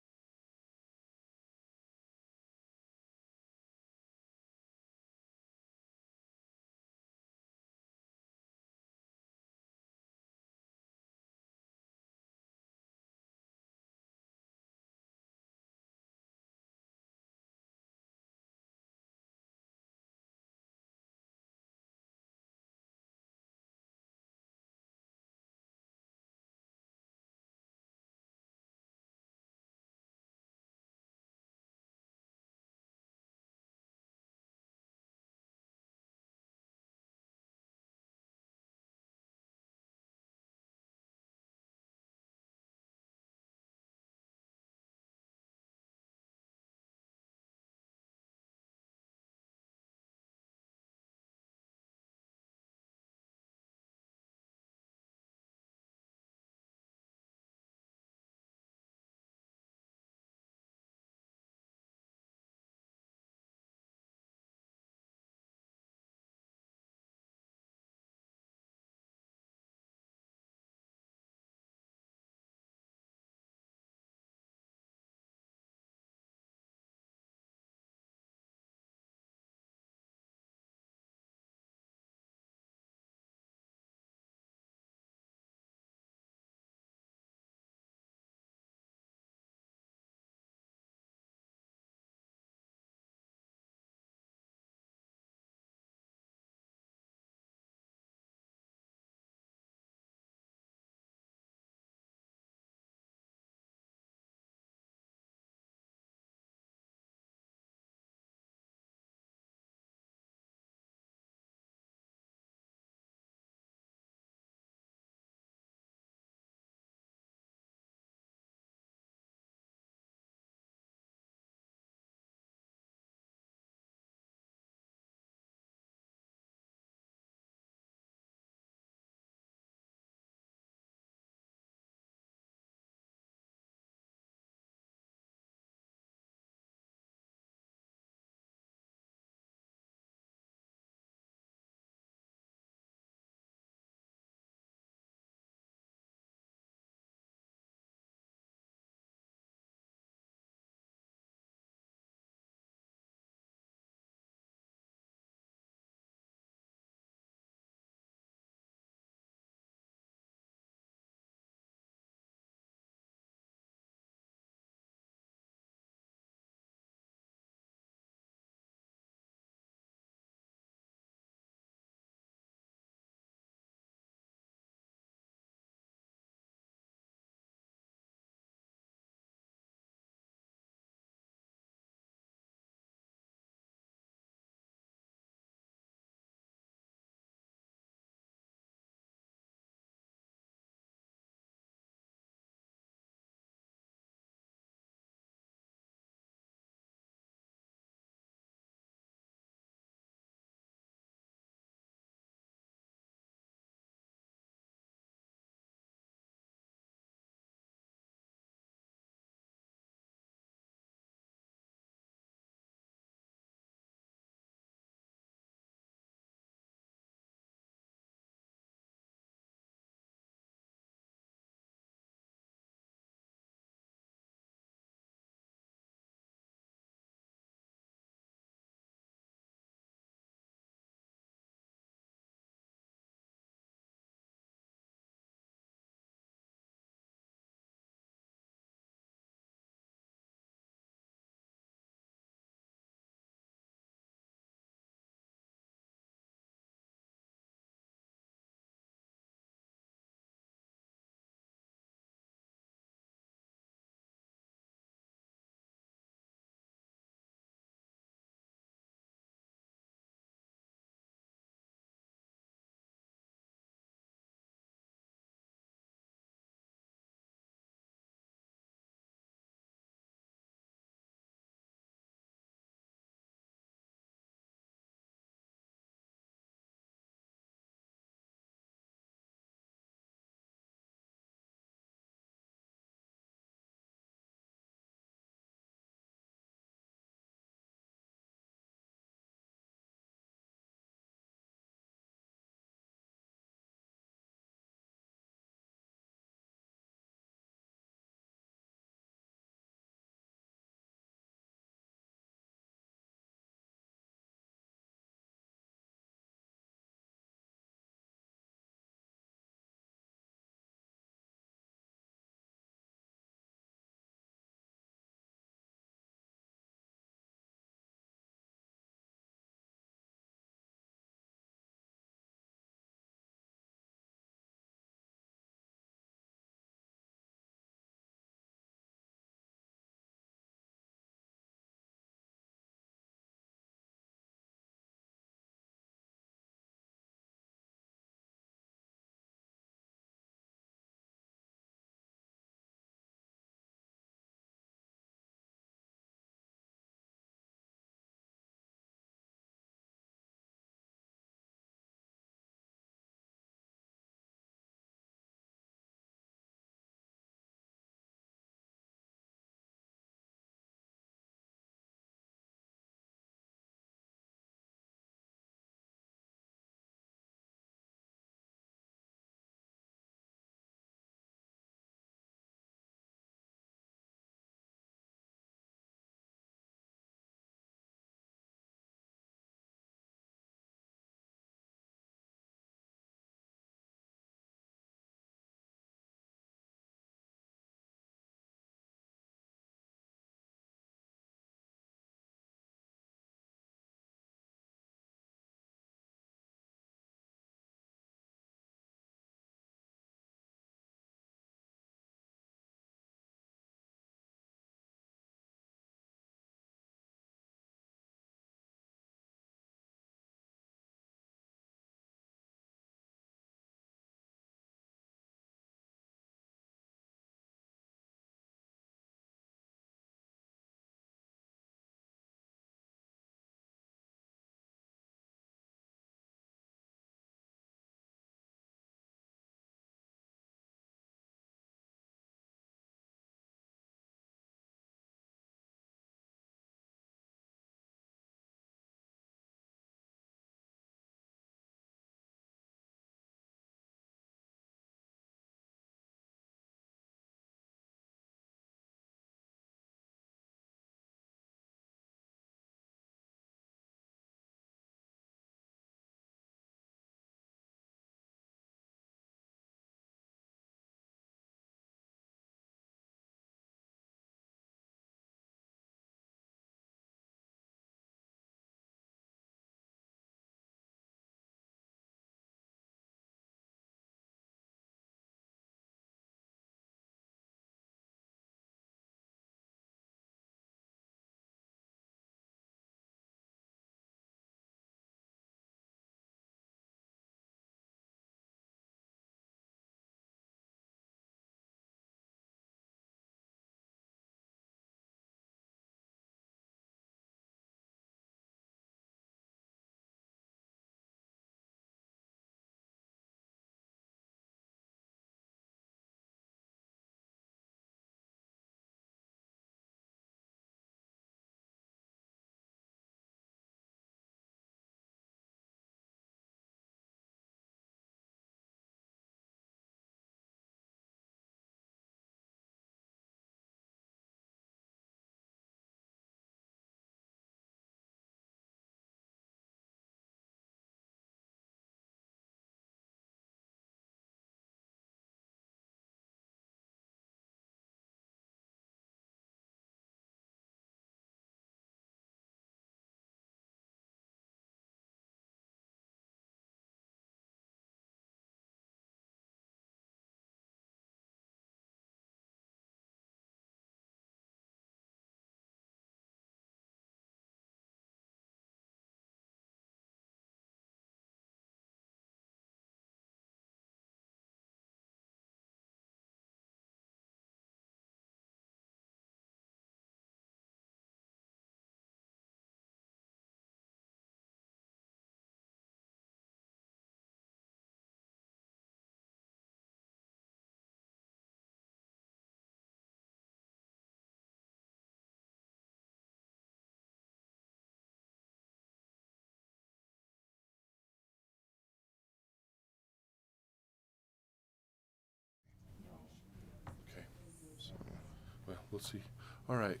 let's see. All right,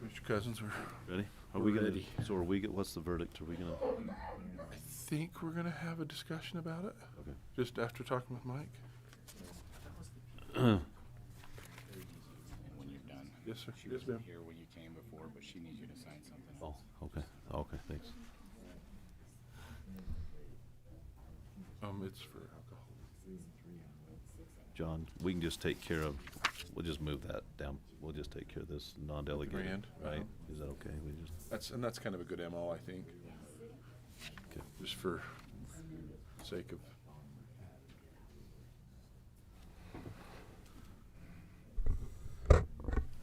Mr. Cousins, Ready? Are We're we gonna, ready. so are we, what's the verdict? Are we gonna? I think we're gonna have a discussion about it, Okay. just after talking with Mike. And when you're done. Yes, sir. She Yes, wasn't ma'am. here when you came before, but she needs you to sign something. Oh, okay, okay, thanks. It's for alcohol. John, we can just take care of, we'll just move that down. We'll just take care of this non-delegated, grand? right? Is that okay? We just, That's kind of a good MO, I think, okay. just for sake of.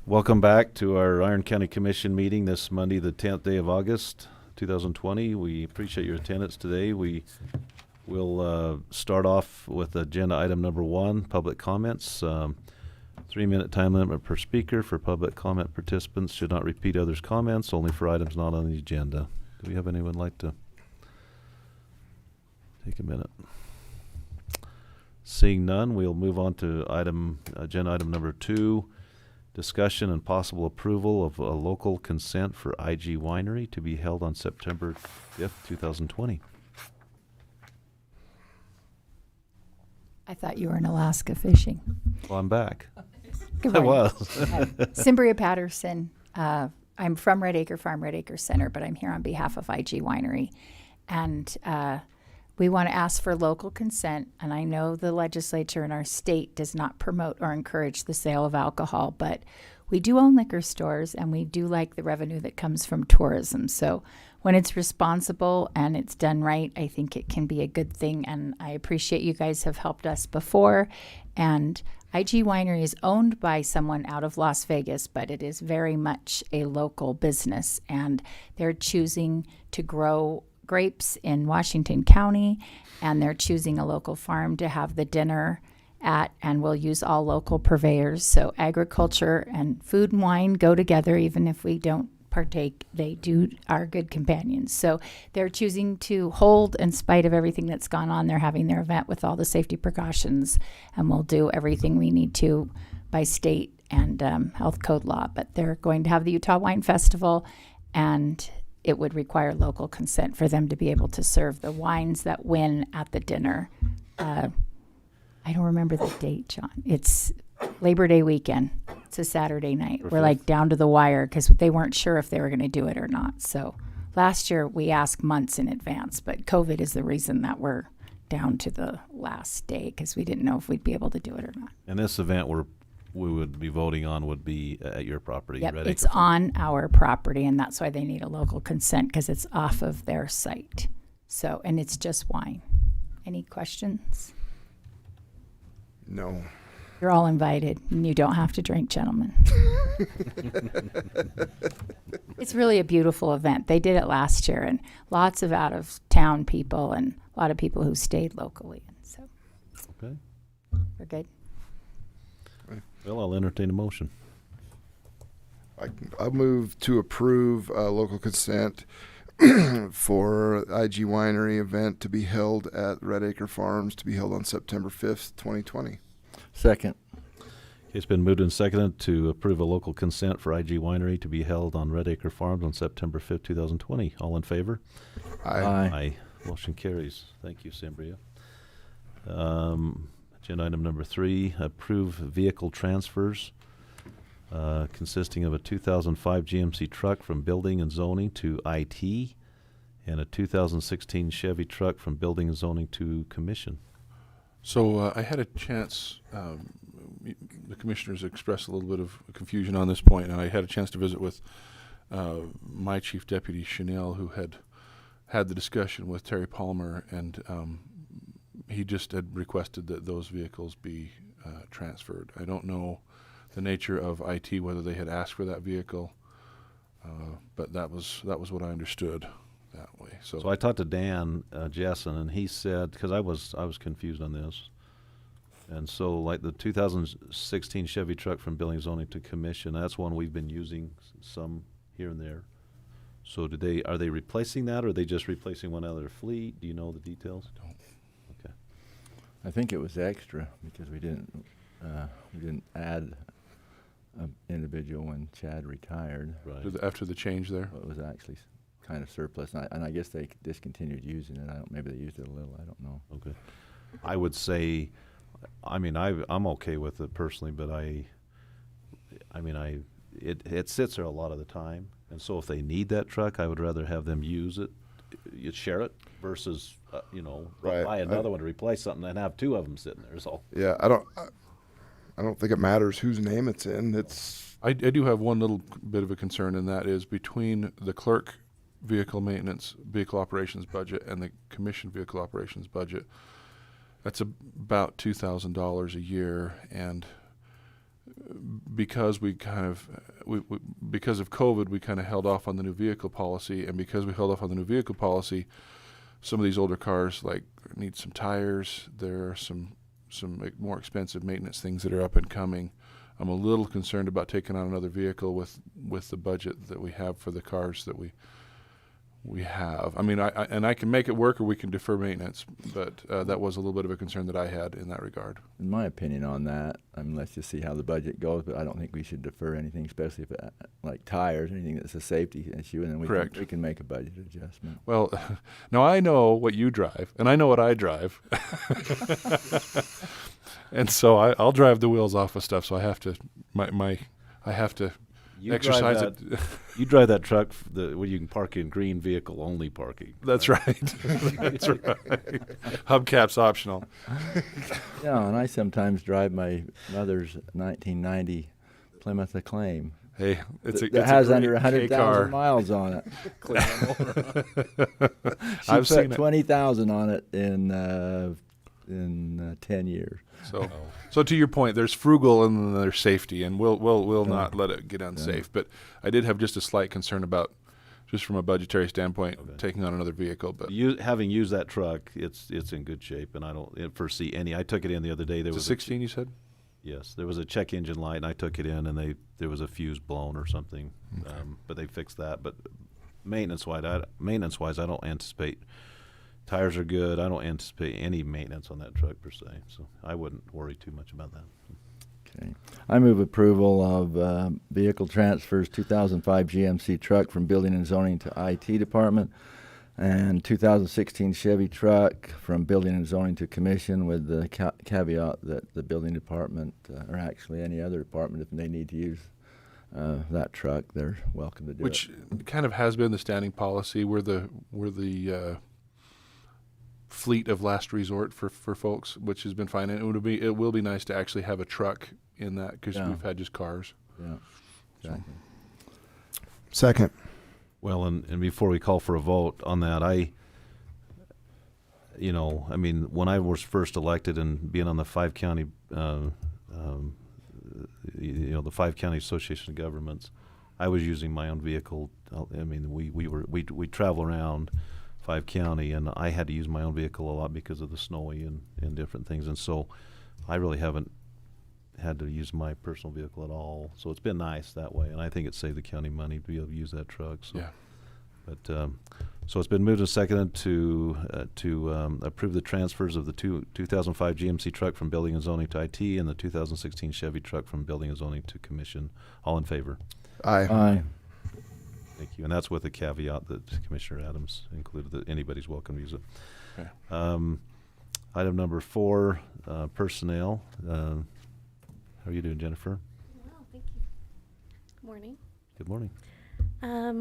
Welcome back to our Iron County Commission meeting this Monday, the 10th day of August, 2020. We appreciate your attendance today. We will start off with agenda item number 1, public comments. 3-minute time limit per speaker for public comment. Participants should not repeat others' comments, only for items not on the agenda. Do we have anyone like to take a minute? Seeing none, we'll move on to agenda item number 2. Discussion and possible approval of a local consent for IG Winery to be held on September 5th, 2020. I thought you were in Alaska fishing. Well, I'm back. Good I morning. was. Cimbria Patterson. I'm from Red Acre Farm, Red Acre Center, but I'm here on behalf of IG Winery. And we want to ask for local consent. And I know the legislature in our state does not promote or encourage the sale of alcohol, but we do own liquor stores and we do like the revenue that comes from tourism. So when it's responsible and it's done right, I think it can be a good thing. And I appreciate you guys have helped us before. And IG Winery is owned by someone out of Las Vegas, but it is very much a local business. And they're choosing to grow grapes in Washington County, and they're choosing a local farm to have the dinner at, and we'll use all local purveyors. So agriculture and food and wine go together, even if we don't partake, they are good companions. So they're choosing to hold, in spite of everything that's gone on. They're having their event with all the safety precautions, and we'll do everything we need to by state and health code law. But they're going to have the Utah Wine Festival, and it would require local consent for them to be able to serve the wines that win at the dinner. I don't remember the date, John. It's Labor Day weekend. It's a Saturday night. We're like down to the wire because they weren't sure if they were going to do it or not. So last year we asked months in advance, but COVID is the reason that we're down to the last day because we didn't know if we'd be able to do it or not. And this event we would be voting on would be at your property. Yep, Red it's Acre Farm. on our property, and that's why they need a local consent because it's off of their site. So, and it's just wine. Any questions? No. You're all invited, and you don't have to drink, gentlemen. It's really a beautiful event. They did it last year, and lots of out-of-town people and a lot of people who stayed locally. And so, Okay. we're good. Well, I'll entertain a motion. I move to approve local consent for IG Winery event to be held at Red Acre Farms to be held on September 5th, 2020. Second. It's been moved and seconded to approve a local consent for IG Winery to be held on Red Acre Farms on September 5th, 2020. All in favor? Aye. Motion carries. Thank you, Cimbria. Agenda item number 3, approve vehicle transfers consisting of a 2005 GMC truck from Building and Zoning to IT and a 2016 Chevy truck from Building and Zoning to Commission. So I had a chance, the commissioners expressed a little bit of confusion on this point, and I had a chance to visit with my chief deputy, Chanel, who had the discussion with Terry Palmer, and he just had requested that those vehicles be transferred. I don't know the nature of IT, whether they had asked for that vehicle, but that was what I understood that way. So I talked to Dan Jessen, and he said, because I was confused on this, and so like the 2016 Chevy truck from Building and Zoning to Commission, that's one we've been using some here and there. So are they replacing that, or are they just replacing one out of their fleet? Do you know the details? I don't. Okay. I think it was extra because we didn't add individual when Chad retired. Right. After the change there. It was actually kind of surplus, and I guess they discontinued using it. Maybe they used it a little. I don't know. Okay. I would say, I mean, I'm okay with it personally, but it sits there a lot of the time, and so if they need that truck, I would rather have them use it, you share it, versus Right. buy another one to replace something and have two of them sitting there. So Yeah, I don't think it matters whose name it's in. It's I do have one little bit of a concern, and that is between the clerk vehicle maintenance, vehicle operations budget, and the commission vehicle operations budget. That's about $2,000 a year, and because because of COVID, we kind of held off on the new vehicle policy, and because we held off on the new vehicle policy, some of these older cars need some tires. There are some more expensive maintenance things that are up and coming. I'm a little concerned about taking on another vehicle with the budget that we have for the cars that we have. I mean, I can make it work, or we can defer maintenance, but that was a little bit of a concern that I had in that regard. In my opinion on that, let's just see how the budget goes, but I don't think we should defer anything, especially if like tires, anything that's a safety issue, and then Correct. we can make a budget adjustment. Well, now I know what you drive, and I know what I drive. And so I'll drive the wheels off of stuff, so I have to you exercise drive it. that, you drive that truck where you can park in green vehicle only parking. That's right. That's right. Hubcaps optional. Yeah, and I sometimes drive my mother's 1990 Plymouth Acclaim. Hey, That it's has a under great 100,000 car. miles on it. She I've put seen it. 20,000 on it in 10 years. So to your point, there's frugal and then there's safety, and we'll not let it get unsafe. But I did have just a slight concern about, just from a budgetary standpoint, taking on another vehicle. But Having used that truck, it's in good shape, and I don't foresee any. I took it in the other day. There it's a was 16, you said? Yes, there was a check engine light, and I took it in, and there was a fuse blown or something, but they fixed that. But maintenance-wise, I don't anticipate. Tires are good. I don't anticipate any maintenance on that truck per se, so I wouldn't worry too much about that. Okay. I move approval of vehicle transfers 2005 GMC truck from Building and Zoning to IT Department, and 2016 Chevy truck from Building and Zoning to Commission, with the caveat that the Building Department, or actually any other department, if they need to use that truck, they're welcome to do it. Which kind of has been the standing policy. We're the fleet of last resort for folks, which has been fine. And it will be nice to actually have a truck in that, because we've had just cars. Yeah, exactly. second. Well, and before we call for a vote on that, when I was first elected and being on the 5-county, the 5-county Association of Governments, I was using my own vehicle. I mean, we travel around 5-county, and I had to use my own vehicle a lot because of the snowy and different things, and so I really haven't had to use my personal vehicle at all. So it's been nice that way, and I think it saved the county money to be able to use that truck. So. Yeah. But so it's been moved and seconded to approve the transfers of the 2005 GMC truck from Building and Zoning to IT, and the 2016 Chevy truck from Building and Zoning to Commission. All in favor? Aye. Aye. Thank you. And that's with the caveat that Commissioner Adams included, that anybody's welcome to use it. Okay. Item number 4, personnel. How are you doing, Jennifer? Well, thank you. Good morning. Good morning.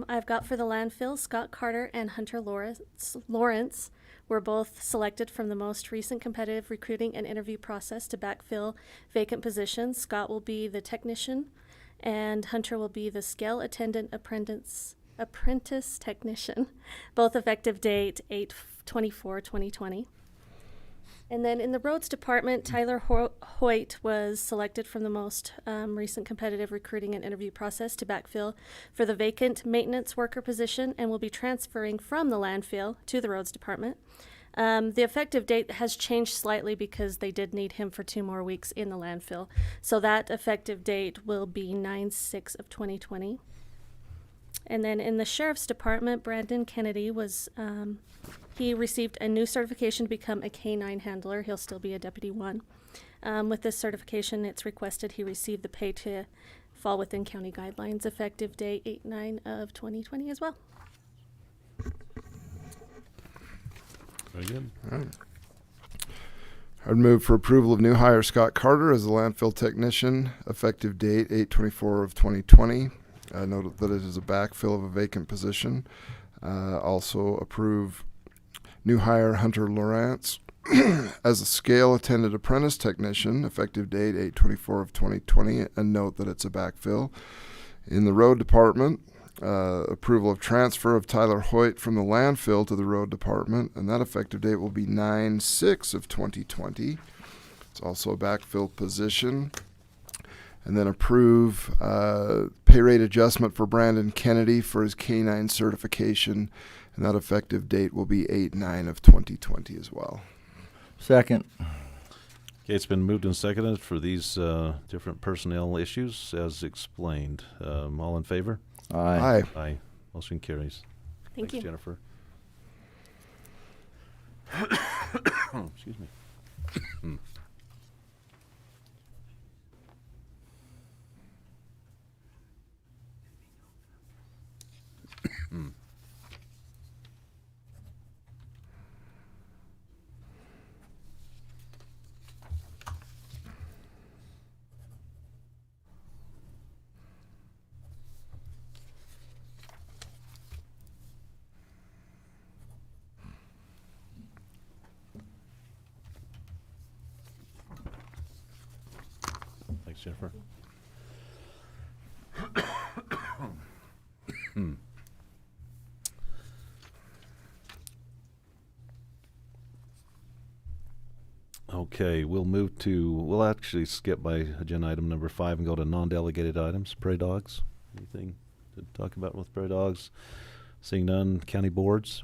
I've got for the landfill, Scott Carter and Hunter Lawrence were both selected from the most recent competitive recruiting and interview process to backfill vacant positions. Scott will be the technician, and Hunter will be the scale attendant apprentice technician, both effective date 8/24/2020. And then in the roads department, Tyler Hoyt was selected from the most recent competitive recruiting and interview process to backfill for the vacant maintenance worker position, and will be transferring from the landfill to the roads department. The effective date has changed slightly because they did need him for 2 more weeks in the landfill. So that effective date will be 9/6/2020. And then in the sheriff's department, Brandon Kennedy was, he received a new certification to become a K-9 handler. He'll still be a Deputy 1. With this certification, it's requested he receive the pay to fall within county guidelines, effective date 8/9 of 2020 as well. Very good. All right. I'd move for approval of new hire Scott Carter as the landfill technician, effective date 8/24 of 2020. Note that it is a backfill of a vacant position. Also approve new hire Hunter Lawrence as a scale attendant apprentice technician, effective date 8/24 of 2020, and note that it's a backfill. In the road department, approval of transfer of Tyler Hoyt from the landfill to the road department, and that effective date will be 9/6 of 2020. It's also a backfill position. And then approve pay rate adjustment for Brandon Kennedy for his K-9 certification, and that effective date will be 8/9 of 2020 as well. Second. Okay, it's been moved and seconded for these different personnel issues as explained. All in favor? Aye. Aye. Motion carries. Thank Thanks, you. Jennifer. Excuse me. Thanks, Jennifer. Okay, we'll actually skip by agenda item number 5 and go to non-delegated items. Prairie Dogs. Anything to talk about with Prairie Dogs? Seeing none, county boards?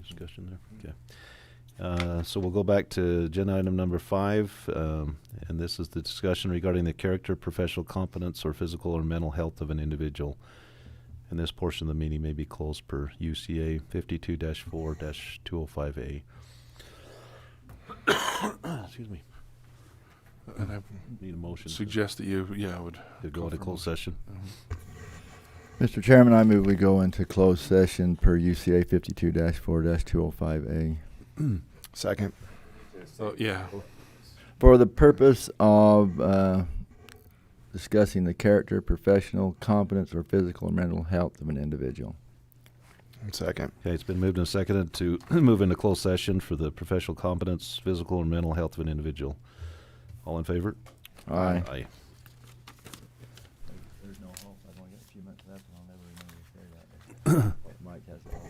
Discussion there? Okay. So we'll go back to agenda item number 5, and this is the discussion regarding the character, professional competence, or physical or mental health of an individual. And this portion of the meeting may be closed per UCA 52-4-205A. Excuse me. And I Need a motion suggest that you, would to go into for closed motion. session. Mr. Chairman, I move we go into closed session per UCA 52-4-205A Second. So, yeah. for the purpose of discussing the character, professional competence, or physical or mental health of an individual. Second. Okay, it's been moved and seconded to move into closed session for the professional competence, physical or mental health of an individual. All in favor? Aye. Aye. There's no hope. I've only got a few minutes left, and I'll never remember to say that. Mike has it all.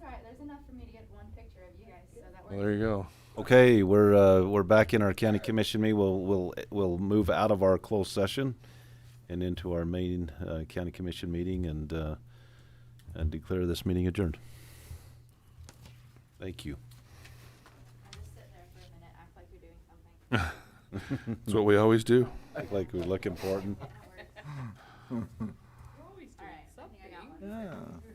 all right. There's enough for me to get one picture of you guys, so that Well, there you go. Okay, we're back in our county commission meeting. We'll move out of our closed session and into our main county commission meeting and declare this meeting adjourned. Thank you. I'll just sit there for a minute, act like you're doing something. That's what we always do. Act like we look important. That works. You're always All doing right, I think I got something. one. Yeah.